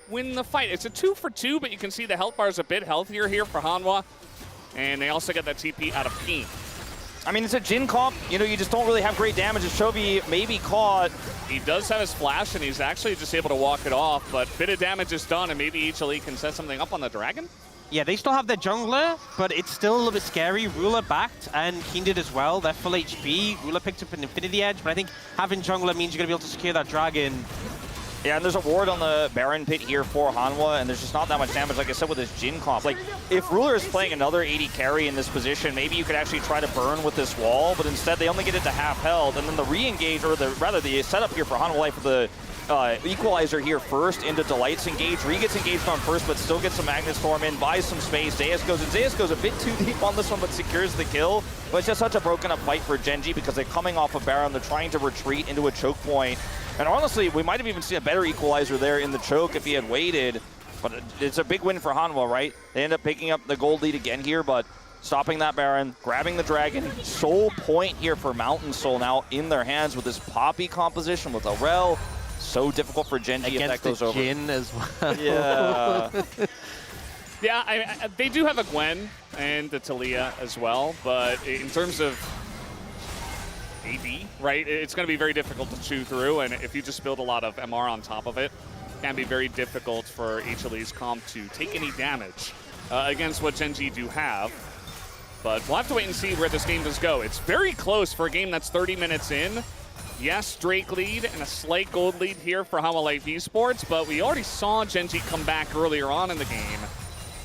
win the fight. It's a 2-for-2, but you can see the health bar is a bit healthier here for Hanwha. And they also get that TP out of Keen. I mean, it's a Jin comp. You know, you just don't really have great damage. As Chovy may be caught. He does have his flash, and he's actually just able to walk it off, but bit of damage is done, and maybe HLE can set something up on the Dragon? Yeah, they still have their jungler, but it's still a little bit scary. Ruler backed, and Keen did as well. They're full HP. Ruler picked up an Infinity Edge, but I think having jungler means you're going to be able to secure that Dragon. Yeah, and there's a ward on the Baron pit here for Hanwha, and there's just not that much damage, like I said, with this Jin comp. Like, if Ruler is playing another 80 carry in this position, maybe you could actually try to burn with this wall, but instead they only get it to half health, and then the re-engage, or the setup here for Hanwha Life with the equalizer here first into Delight's engage. Re gets engaged on first, but still gets some Magnet Storm in, buys some space. Zeus goes in. Zeus goes a bit too deep on this one, but secures the kill. But it's just such a broken up fight for Genji because they're coming off of Baron. They're trying to retreat into a choke point. And honestly, we might have even seen a better equalizer there in the choke if he had waited. But it's a big win for Hanwha, right? They end up picking up the gold lead again here, but stopping that Baron, grabbing the Dragon. Soul point here for Mountain Soul now in their hands with this Poppy composition with Aurel. So difficult for Genji if that goes over. Against the Jhin as well. Yeah. Yeah, they do have a Gwen and the Talia as well, but in terms of AD, right, it's going to be very difficult to chew through, and if you just build a lot of MR on top of it, it can be very difficult for HLE's comp to take any damage against what Genji do have. But we'll have to wait and see where this game does go. It's very close for a game that's 30 minutes in. Yes, Drake lead and a slight gold lead here for Hanwha Life Esports, but we already saw Genji come back earlier on in the game.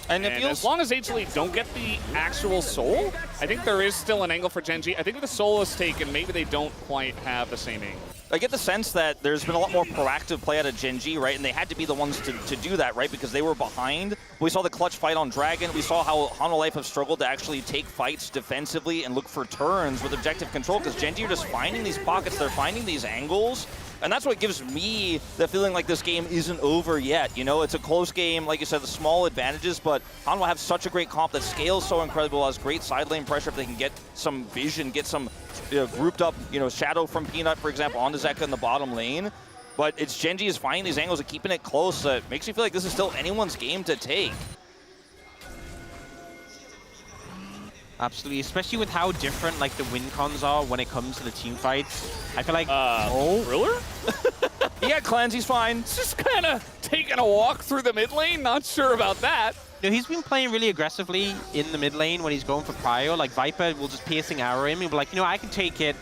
And as long as HLE don't get the actual soul, I think there is still an angle for Genji. I think if the soul is taken, maybe they don't quite have the same angle. I get the sense that there's been a lot more proactive play out of Genji, right? And they had to be the ones to do that, right? Because they were behind. We saw the clutch fight on Dragon. We saw how Hanwha Life have struggled to actually take fights defensively and look for turns with objective control, because Genji are just finding these pockets. They're finding these angles. And that's what gives me the feeling like this game isn't over yet. You know, it's a close game. Like you said, the small advantages, but Hanwha have such a great comp that scales so incredible, has great side lane pressure if they can get some vision, get some grouped up, Shadow from Peanut, for example, onto Zeka in the bottom lane. But it's Genji is finding these angles and keeping it close. That makes me feel like this is still anyone's game to take. Absolutely, especially with how different like the win cons are when it comes to the team fights. I feel like Ruler? He had cleanse, he's fine. Just kind of taking a walk through the mid lane, not sure about that. he's been playing really aggressively in the mid lane when he's going for prio. Like Viper will just piercing arrow him and be like, I can take it.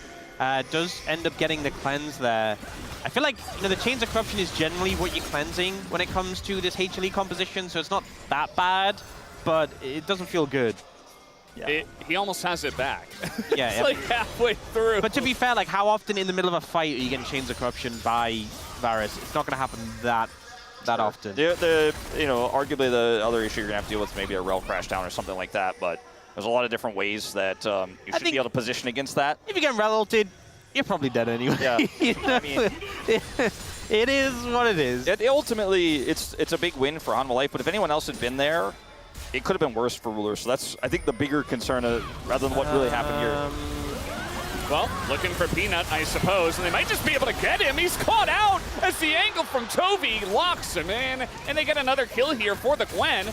Does end up getting the cleanse there. I feel like the Chains of Corruption is generally what you're cleansing when it comes to this HLE composition, so it's not that bad, but it doesn't feel good. Yeah. He almost has it back. Yeah, it's like halfway through. But to be fair, like how often in the middle of a fight are you getting Chains of Corruption by Varus? It's not going to happen that often. Arguably the other issue you're going to have to deal with is maybe a rail crash down or something like that, but There's a lot of different ways that you should be able to position against that. If you get rel ulted, you're probably dead anyway. Yeah. You know? I mean, it is what it is. Ultimately, it's a big win for Hanwha Life, but if anyone else had been there, it could have been worse for Ruler. So that's, I think, the bigger concern rather than what really happened here. Well, looking for Peanut, I suppose, and they might just be able to get him. He's caught out as the angle from Chovy locks him in, and they get another kill here for the Gwen.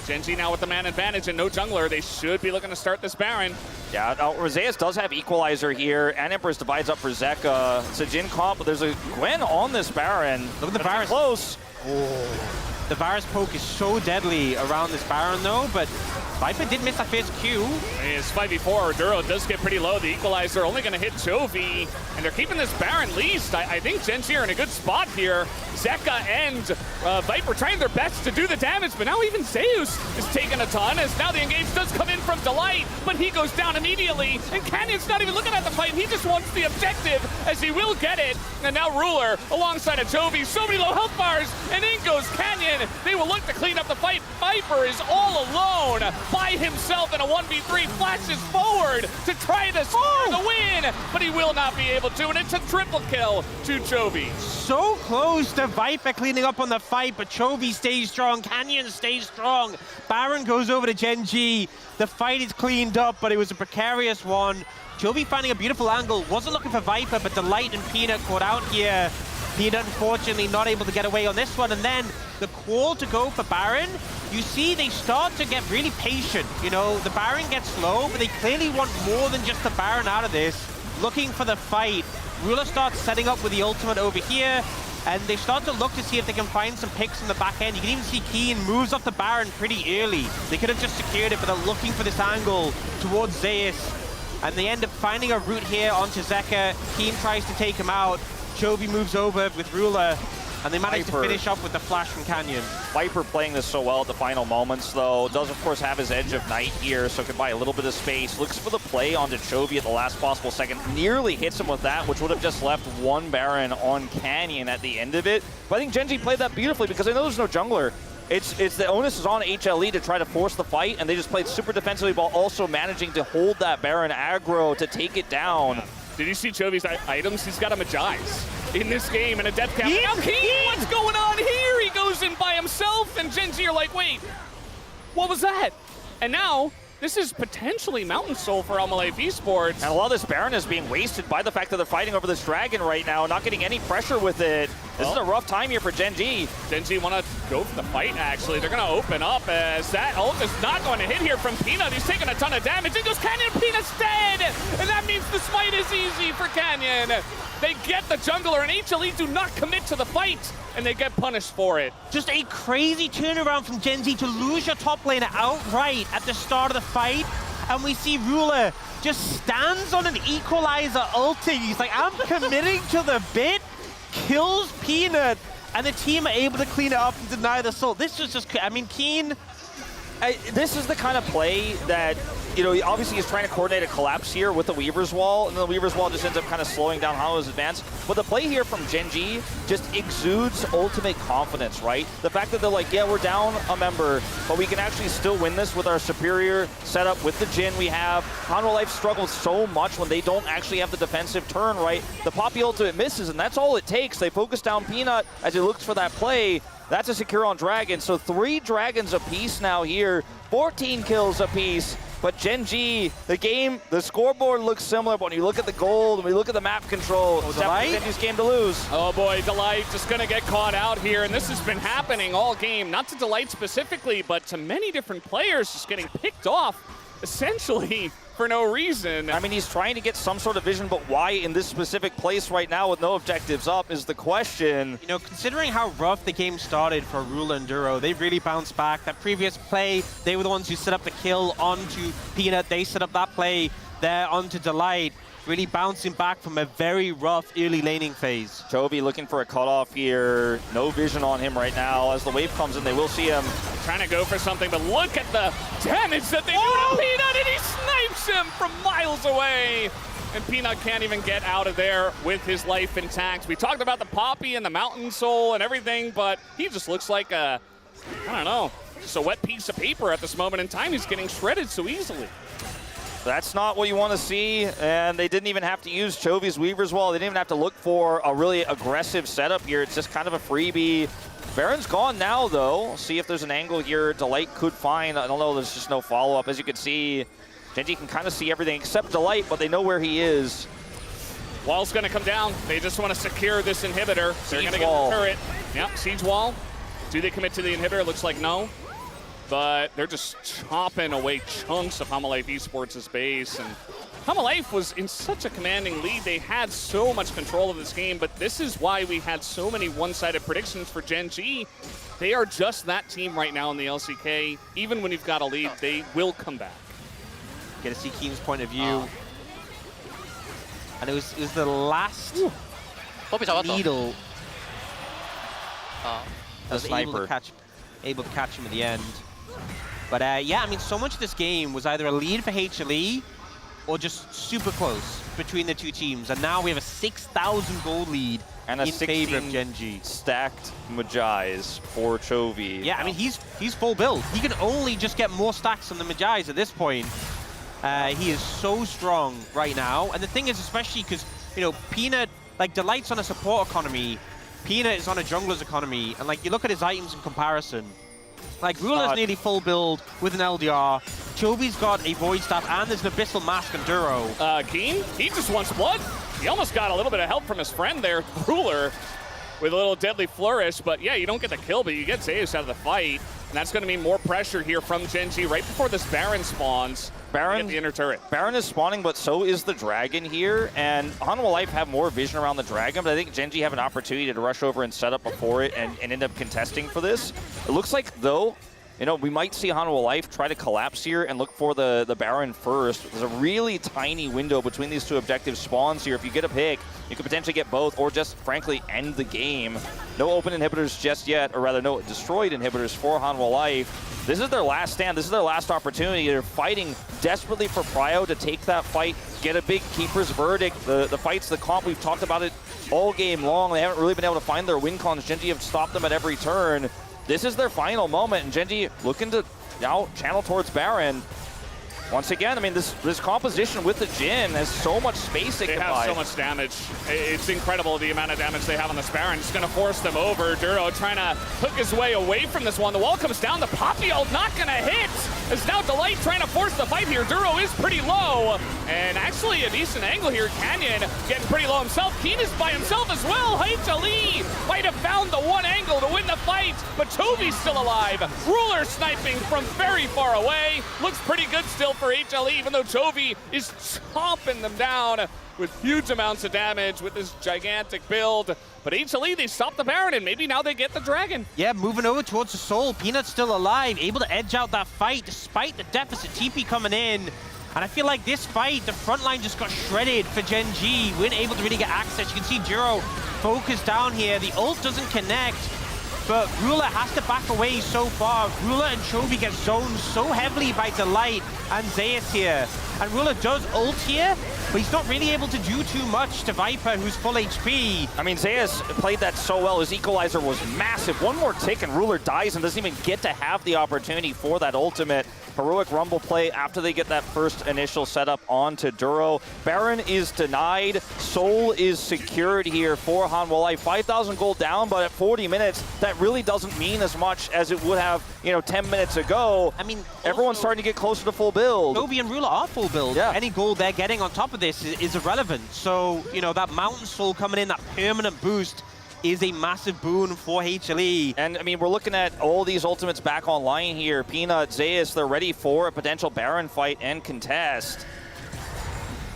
GENG now with the man advantage and no jungler. They should be looking to start this Baron. Yeah, Roseus does have Equalizer here, and Empress divides up for Zeka. It's a Jin comp, but there's a Gwen on this Baron. Look at the Varus. Close. Oh. The Varus poke is so deadly around this Baron, though, but Viper did miss that first Q. It's 5v4. Duro does get pretty low. The Equalizer only going to hit Chovy, and they're keeping this Baron least. I think GENG are in a good spot here. Zeka and Viper trying their best to do the damage, but now even Zeus is taking a ton, as now the engage does come in from Delight, but he goes down immediately, and Canyon's not even looking at the fight. He just wants the objective, as he will get it. And now Ruler alongside of Chovy, so many low health bars, and in goes Canyon. They will look to clean up the fight. Viper is all alone by himself in a 1v3, flashes forward to try to score the win, but he will not be able to, and it's a triple kill to Chovy. So close to Viper cleaning up on the fight, but Chovy stays strong, Canyon stays strong. Baron goes over to GENG. The fight is cleaned up, but it was a precarious one. Chovy finding a beautiful angle, wasn't looking for Viper, but Delight and Peanut caught out here. Peanut unfortunately not able to get away on this one, and then the call to go for Baron, you see they start to get really patient. You know, the Baron gets slow, but they clearly want more than just the Baron out of this, looking for the fight. Ruler starts setting up with the ultimate over here, and they start to look to see if they can find some picks in the back end. You can even see Keen moves off the Baron pretty early. They could have just secured it, but they're looking for this angle towards Zeus, and they end up finding a route here onto Zeka. Keen tries to take him out. Chovy moves over with Ruler, and they manage to finish up with the flash from Canyon. Viper playing this so well at the final moments, though. Does, of course, have his Edge of Night here, so can buy a little bit of space. Looks for the play onto Chovy at the last possible second. Nearly hits him with that, which would have just left one Baron on Canyon at the end of it. But I think GENG played that beautifully, because I know there's no jungler. It's the onus is on HLE to try to force the fight, and they just played super defensively while also managing to hold that Baron aggro to take it down. Did you see Chovy's items? He's got a Magi's in this game and a death cap. Now Keen, what's going on here? He goes in by himself, and GENG are like, wait, what was that? And now, this is potentially Mountain Soul for Hanwha Life Esports. And a lot of this Baron is being wasted by the fact that they're fighting over this Dragon right now, not getting any pressure with it. This is a rough time here for GENG. GENG want to go for the fight, actually. They're going to open up as that ult is not going to hit here from Peanut. He's taking a ton of damage. In goes Canyon. Peanut's dead! And that means the smite is easy for Canyon. They get the jungler, and HLE do not commit to the fight, and they get punished for it. Just a crazy turnaround from GENG to lose your top laner outright at the start of the fight. And we see Ruler just stands on an Equalizer ulting. He's like, I'm committing to the bit, kills Peanut, and the team are able to clean it up and deny the soul. This was just, I mean, Keen. This is the kind of play that, you know, obviously he's trying to coordinate a collapse here with the Weaver's Wall, and the Weaver's Wall just ends up kind of slowing down Hanwha's advance. But the play here from GENG just exudes ultimate confidence, right? The fact that they're like, yeah, we're down a member, but we can actually still win this with our superior setup with the Jhin we have. Hanwha Life struggles so much when they don't actually have the defensive turn, right? The Poppy ultimate misses, and that's all it takes. They focus down Peanut as he looks for that play. That's a secure on Dragon, so 3 Dragons apiece now here, 14 kills apiece. But GENG, the scoreboard looks similar, but when you look at the gold, when you look at the map control, it's definitely GENG's game to lose. Oh boy, Delight just gonna get caught out here, and this has been happening all game. Not to Delight specifically, but to many different players just getting picked off, essentially, for no reason. I mean, he's trying to get some sort of vision, but why in this specific place right now with no objectives up is the question. You know, considering how rough the game started for Ruler and Duro, they really bounced back. That previous play, they were the ones who set up the kill onto Peanut. They set up that play there onto Delight, really bouncing back from a very rough early laning phase. Chovy looking for a cutoff here. No vision on him right now. As the wave comes in, they will see him. Trying to go for something, but look at the damage that they do to Peanut, and he snipes him from miles away. And Peanut can't even get out of there with his life intact. We talked about the Poppy and the Mountain Soul and everything, but he just looks like a, I don't know, just a wet piece of paper at this moment in time. He's getting shredded so easily. That's not what you want to see, and they didn't even have to use Chovy's Weaver's Wall. They didn't even have to look for a really aggressive setup here. It's just kind of a freebie. Baron's gone now, though. See if there's an angle here Delight could find. I don't know, there's just no follow-up. As you can see, GENG can kind of see everything except Delight, but they know where he is. Wall's going to come down. They just want to secure this inhibitor. They're going to get the turret. Yep, siege wall. Do they commit to the inhibitor? Looks like no. But they're just chopping away chunks of Hamalife Esports' base. And Hamalife was in such a commanding lead. They had so much control of this game, but this is why we had so many one-sided predictions for GENG. They are just that team right now in the LCK. Even when you've got a lead, they will come back. Get to see Keen's point of view. And it was the last needle that was able to catch him at the end. But yeah, I mean, so much of this game was either a lead for HLE or just super close between the two teams. And now we have a 6,000 gold lead and a in favor of GENG. Stacked Magi's for Chovy. Yeah, I mean, he's full build. He can only just get more stacks on the Magi's at this point. He is so strong right now. And the thing is, especially because, you know, Peanut, like, Delight's on a support economy. Peanut is on a jungler's economy. And, like, you look at his items in comparison. Like, Ruler's nearly full build with an LDR. Chovy's got a Void Staff, and there's an Abyssal Mask and Duro. Keen, he just wants blood. He almost got a little bit of help from his friend there, Ruler, with a little Deadly Flourish. But yeah, you don't get the kill, but you get Zeus out of the fight. And that's going to mean more pressure here from GENG right before this Baron spawns. Baron, the inner turret. Baron is spawning, but so is the Dragon here. And Hanwha have more vision around the Dragon, but I think GENG have an opportunity to rush over and set up before it and end up contesting for this. It looks like, though, you know, we might see Hanwha try to collapse here and look for the Baron first. There's a really tiny window between these two objective spawns here. If you get a pick, you could potentially get both or just, frankly, end the game. No open inhibitors just yet, or rather, no destroyed inhibitors for Hanwha. This is their last stand. This is their last opportunity. They're fighting desperately for Prio to take that fight, get a big Keeper's Verdict. The fight's the comp. We've talked about it all game long. They haven't really been able to find their win cons. GENG have stopped them at every turn. This is their final moment, and GENG looking to now channel towards Baron. Once again, I mean, this composition with the Jhin has so much space it can buy. They have so much damage. It's incredible the amount of damage they have on this Baron. It's going to force them over. Duro trying to hook his way away from this one. The wall comes down. The Poppy ult not going to hit. It's now Delight trying to force the fight here. Duro is pretty low. And actually a decent angle here. Canyon getting pretty low himself. Keen is by himself as well. HLE might have found the one angle to win the fight, but Chovy's still alive. Ruler sniping from very far away. Looks pretty good still for HLE, even though Chovy is chomping them down with huge amounts of damage with this gigantic build. But HLE, they stopped the Baron, and maybe now they get the Dragon. Yeah, moving over towards the Soul. Peanut's still alive, able to edge out that fight despite the deficit TP coming in. And I feel like this fight, the front line just got shredded for GENG. Weren't able to really get access. You can see Duro focused down here. The ult doesn't connect, but Ruler has to back away so far. Ruler and Chovy get zoned so heavily by Delight and Zeus here. And Ruler does ult here, but he's not really able to do too much to Viper, who's full HP. I mean, Zeus played that so well. His equalizer was massive. One more tick and Ruler dies and doesn't even get to have the opportunity for that ultimate. Heroic Rumble play after they get that first initial setup onto Duro. Baron is denied. Soul is secured here for Hanwha. 5,000 gold down, but at 40 minutes, that really doesn't mean as much as it would have, you know, 10 minutes ago. I mean, everyone's starting to get closer to full build. Chovy and Ruler are full build. Yeah. Any gold they're getting on top of this is irrelevant. So, you know, that Mountain Soul coming in, that permanent boost, is a massive boon for HLE. And I mean, we're looking at all these ultimates back online here. Peanut, Zeus, they're ready for a potential Baron fight and contest.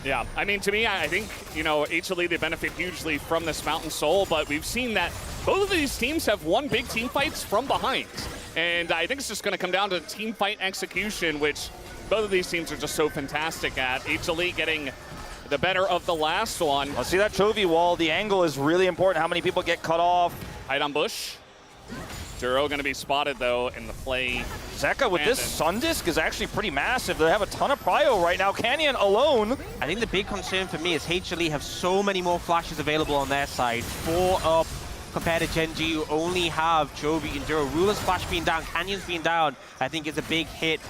Yeah, I mean, to me, I think, you know, HLE, they benefit hugely from this Mountain Soul, but we've seen that both of these teams have won big team fights from behind. And I think it's just going to come down to team fight execution, which both of these teams are just so fantastic at. HLE getting the better of the last one. Let's see that Chovy wall. The angle is really important. How many people get cut off? Hide on bush. Duro going to be spotted, though, in the play. Zeka with this Sun Disc is actually pretty massive. They have a ton of prio right now. Canyon alone. I think the big concern for me is HLE have so many more flashes available on their side. 4 up, compared to GENG, who only have Chovy and Duro. Ruler's flash being down, Canyon's being down, I think is a big hit.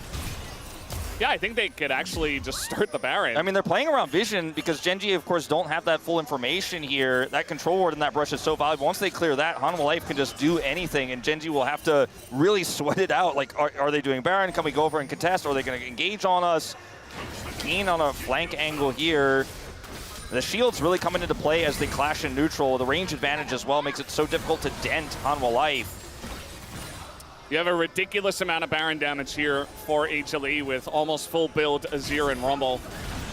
Yeah, I think they could actually just start the Baron. I mean, they're playing around vision because GENG, of course, don't have that full information here. That control ward and that brush is so valuable. Once they clear that, Hanwha Life can just do anything, and GENG will have to really sweat it out. Like, are they doing Baron? Can we go over and contest? Or are they going to engage on us? Keen on a flank angle here. The shields really coming into play as they clash in neutral. The range advantage as well makes it so difficult to dent Hanwha Life. You have a ridiculous amount of Baron damage here for HLE with almost full build Azir and Rumble.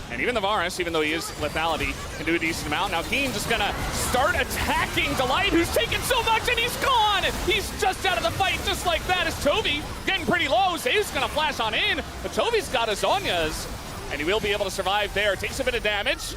And even the Varus, even though he is lethality, can do a decent amount. Now Keen just gonna start attacking Delight, who's taken so much, and he's gone! He's just out of the fight, just like that. Is Chovy getting pretty low. Zayu's gonna flash on in, but Chovy's got his Zhonya's, and he will be able to survive there. Takes a bit of damage.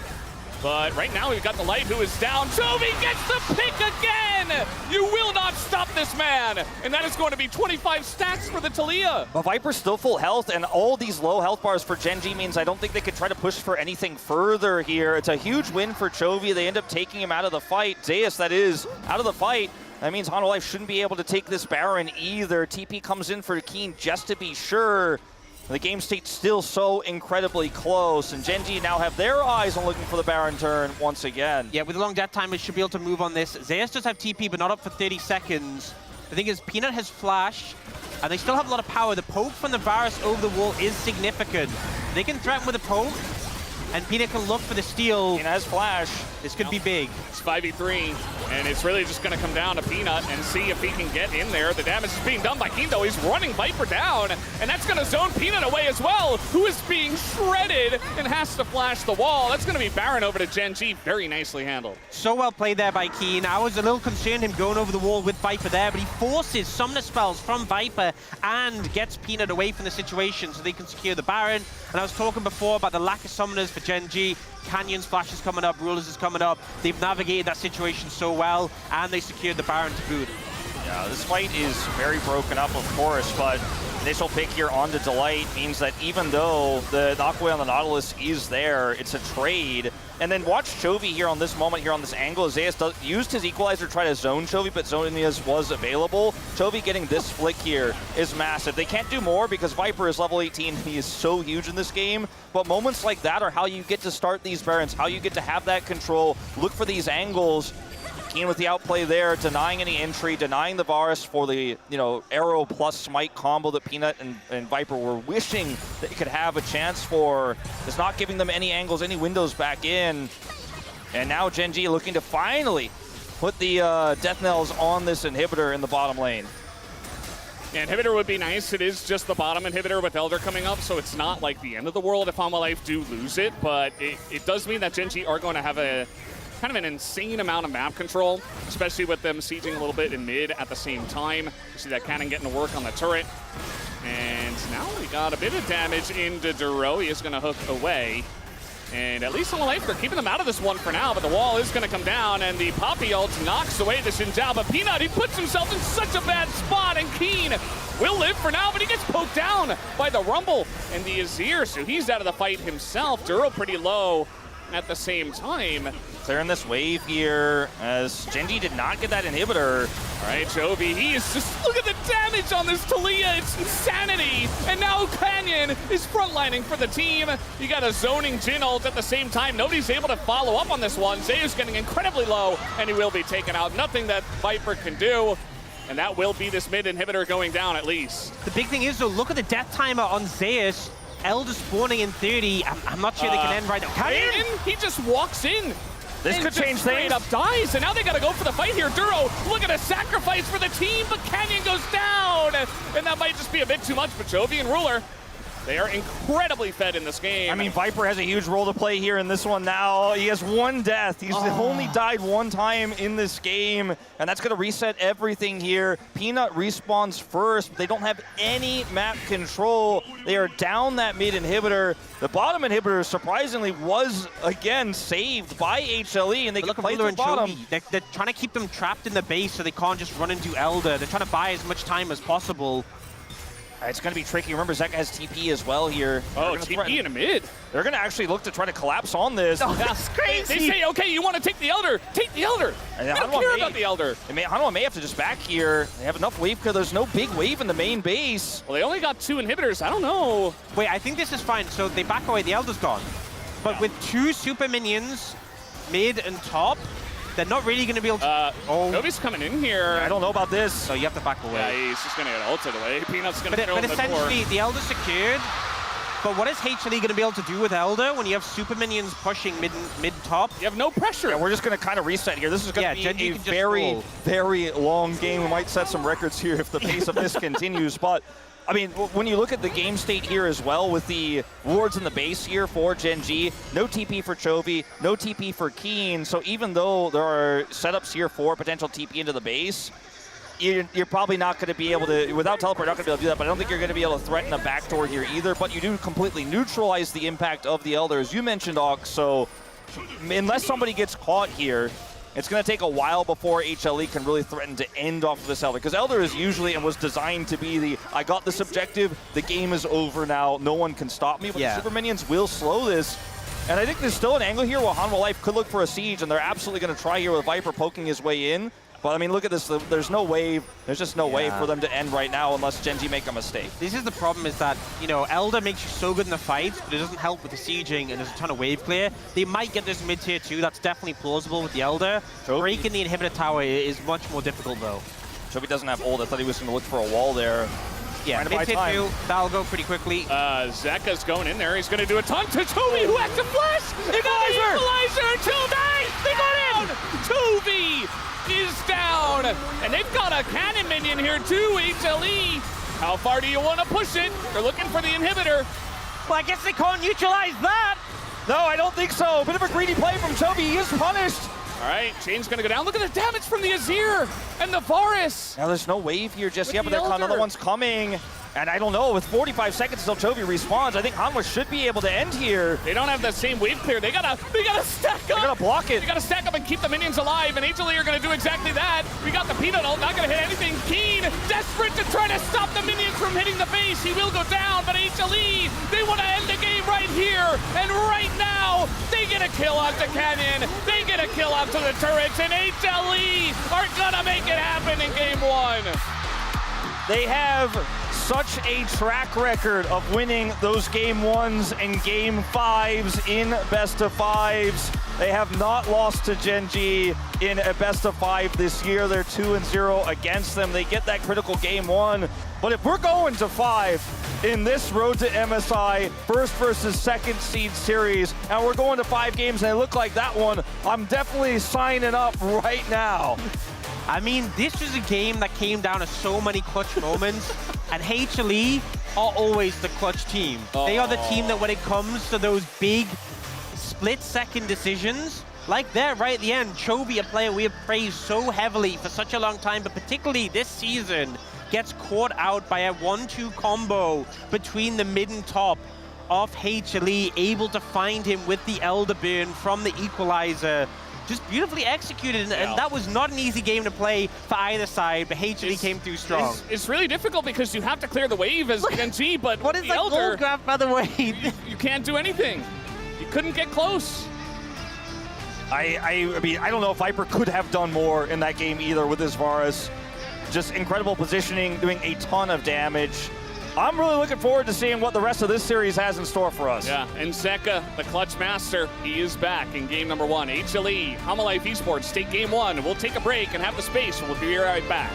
But right now we've got the Light who is down. Chovy gets the pick again! You will not stop this man! And that is going to be 25 stacks for the Taliyah. But Viper's still full health, and all these low health bars for GENG means I don't think they could try to push for anything further here. It's a huge win for Chovy. They end up taking him out of the fight. Zeus, that is, out of the fight. That means Hanwha Life shouldn't be able to take this Baron either. TP comes in for Keen just to be sure. The game state's still so incredibly close, and GENG now have their eyes on looking for the Baron turn once again. Yeah, with a long death time, we should be able to move on this. Zeus does have TP, but not up for 30 seconds. The thing is, Peanut has flash, and they still have a lot of power. The poke from the Varus over the wall is significant. They can threaten with a poke, and Peanut can look for the steal. Peanut has flash. This could be big. It's 5v3, and it's really just going to come down to Peanut and see if he can get in there. The damage is being done by Keen, though. He's running Viper down, and that's going to zone Peanut away as well, who is being shredded and has to flash the wall. That's going to be Baron over to GENG. Very nicely handled. So well played there by Keen. I was a little concerned him going over the wall with Viper there, but he forces Summoner spells from Viper and gets Peanut away from the situation so they can secure the Baron. And I was talking before about the lack of Summoners for GENG. Canyon's flash is coming up, Rulers is coming up. They've navigated that situation so well, and they secured the Baron to boot. Yeah, this fight is very broken up, of course, but initial pick here onto Delight means that even though the knockaway on the Nautilus is there, it's a trade. And then watch Chovy here on this moment, here on this angle. Zeus used his equalizer to try to zone Chovy, but Zhonya's was available. Chovy getting this flick here is massive. They can't do more because Viper is level 18. He is so huge in this game. But moments like that are how you get to start these Barons, how you get to have that control, look for these angles. Keen with the outplay there, denying any entry, denying the Varus for the, arrow plus smite combo that Peanut and Viper were wishing they could have a chance for. It's not giving them any angles, any windows back in. And now GENG looking to finally put the death knells on this inhibitor in the bottom lane. Yeah, inhibitor would be nice. It is just the bottom inhibitor with Elder coming up, so it's not like the end of the world if Hanwha Life do lose it, but it does mean that GENG are going to have a kind of an insane amount of map control, especially with them sieging a little bit in mid at the same time. You see that cannon getting to work on the turret. And now we got a bit of damage into Duro. He is going to hook away. And at least on the life, they're keeping them out of this one for now, but the wall is going to come down, and the Poppy ult knocks away the Xin Zhao. But Peanut, he puts himself in such a bad spot, and Keen will live for now, but he gets poked down by the Rumble and the Azir, so he's out of the fight himself. Duro pretty low at the same time. Clearing this wave here as GENG did not get that inhibitor. All right, Chovy, he is just, look at the damage on this Taliyah, it's insanity. And now Canyon is frontlining for the team. You got a zoning Jhin ult at the same time. Nobody's able to follow up on this one. Zayu's getting incredibly low, and he will be taken out. Nothing that Viper can do. And that will be this mid inhibitor going down at least. The big thing is, though, look at the death timer on Zeus. Elder spawning in 30. I'm not sure they can end right now. Canyon? He just walks in. This could change things. Up dies, and now they got to go for the fight here. Duro, look at a sacrifice for the team, but Canyon goes down, and that might just be a bit too much for Chovy and Ruler. They are incredibly fed in this game. I mean, Viper has a huge role to play here in this one now. He has one death. He's only died one time in this game, and that's going to reset everything here. Peanut respawns first. They don't have any map control. They are down that mid inhibitor. The bottom inhibitor, surprisingly, was, again, saved by HLE, and they can play the bottom. They're trying to keep them trapped in the base so they can't just run into Elder. They're trying to buy as much time as possible. It's going to be tricky. Remember, Zeka has TP as well here. Oh, TP in a mid. They're going to actually look to try to collapse on this. Oh, that's crazy. They say, okay, you want to take the Elder. Take the Elder. I don't care about the Elder. Hanwha may have to just back here. They have enough wave because there's no big wave in the main base. Well, they only got 2 inhibitors. I don't know. Wait, I think this is fine. So they back away. The Elder's gone. But with 2 super minions, mid and top, they're not really going to be able to... Nobody's coming in here. I don't know about this. So you have to back away. Yeah, he's just going to get ulted away. Peanut's going to throw him the door. But essentially, the Elder's secured. But what is HLE going to be able to do with Elder when you have super minions pushing mid-top? You have no pressure. Yeah, we're just going to kind of reset here. This is going to be a very, very long game. We might set some records here if the pace of this continues. But, I mean, when you look at the game state here as well with the wards in the base here for GENG, no TP for Chovy, no TP for Keen. So even though there are setups here for potential TP into the base, you're probably not going to be able to, without teleport, not going to be able to do that, but I don't think you're going to be able to threaten a backdoor here either, but you do completely neutralize the impact of the Elder, as you mentioned, Ox, so unless somebody gets caught here, it's going to take a while before HLE can really threaten to end off of this Elder, because Elder is usually and was designed to be the, I got this objective, the game is over now, no one can stop me, but the Super Minions will slow this. And I think there's still an angle here where Hanwha Life could look for a siege, and they're absolutely going to try here with Viper poking his way in. But, I mean, look at this. There's no wave. There's just no way for them to end right now unless GENG make a mistake. This is the problem is that, you know, Elder makes you so good in the fights, but it doesn't help with the sieging, and there's a ton of wave clear. They might get this mid-tier 2. That's definitely plausible with the Elder. Breaking the inhibitor tower is much more difficult, though. Chovy doesn't have ult. I thought he was going to look for a wall there. Yeah, mid-tier 2, that'll go pretty quickly. Zeka's going in there. He's going to do a ton to Chovy, who has to flash. They got the equalizer. They got in. Chovy is down. And they've got a cannon minion here too, HLE. How far do you want to push it? They're looking for the inhibitor. Well, I guess they can't neutralize that. No, I don't think so. Bit of a greedy play from Chovy. He is punished. All right, Chain's gonna go down. Look at the damage from the Azir and the Varus. Now there's no wave here just yet, but another one's coming. And I don't know, with 45 seconds until Chovy respawns, I think Hanwha should be able to end here. They don't have the same wave clear. They gotta stack up. They gotta block it. They gotta stack up and keep the minions alive, and HLE are gonna do exactly that. We got the Peanut ult, not gonna hit anything. Keen, desperate to try to stop the minions from hitting the base. He will go down, but HLE, they wanna end the game right here. And right now, they get a kill onto Canyon. They get a kill onto the turrets, and HLE are gonna make it happen in game 1. They have such a track record of winning those game 1s and game 5s in best of 5s. They have not lost to GENG in a best of 5 this year. They're 2-0 against them. They get that critical game 1. But if we're going to 5 in this road to MSI first versus second seed series, and we're going to 5 games and they look like that one, I'm definitely signing up right now. I mean, this was a game that came down to so many clutch moments, and HLE are always the clutch team. They are the team that when it comes to those big split-second decisions, like there right at the end, Chovy, a player we have praised so heavily for such a long time, but particularly this season, gets caught out by a 1-2 combo between the mid and top of HLE, able to find him with the Elder Burn from the equalizer. Just beautifully executed, and that was not an easy game to play for either side, but HLE came through strong. It's really difficult because you have to clear the wave as GENG, but what is the that Elder, gold graph, by the way? you can't do anything. You couldn't get close. I mean, I don't know if Viper could have done more in that game either with his Varus. Just incredible positioning, doing a ton of damage. I'm really looking forward to seeing what the rest of this series has in store for us. Yeah, and Zeka, the clutch master, he is back in game number 1. HLE, Hanwha Life Esports take game 1. We'll take a break and have the space, and we'll be right back.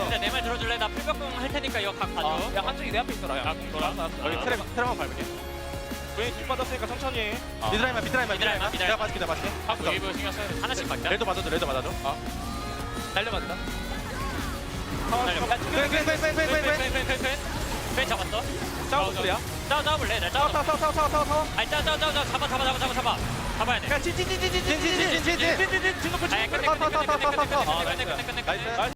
근데 내 말 들어줄래? 나 풀벽공 할 테니까 이거 각 봐줘. 야 한쪽이 내 앞에 있어라. 야 돌아. 여기 트랩만 밟을게. 우리 뒷 받았으니까 천천히 해. 미드라인만. 미드라인만. 내가 봐줄게. 하고 웨이브 신경 써야 돼. 하나씩 박자. 레드 받아줘. 날려맞다. 펜 잡았어. 싸우고 소리야. 싸워볼래? 나 싸워. 아니 싸워. 잡아야 돼. 찐. 아니 끝내.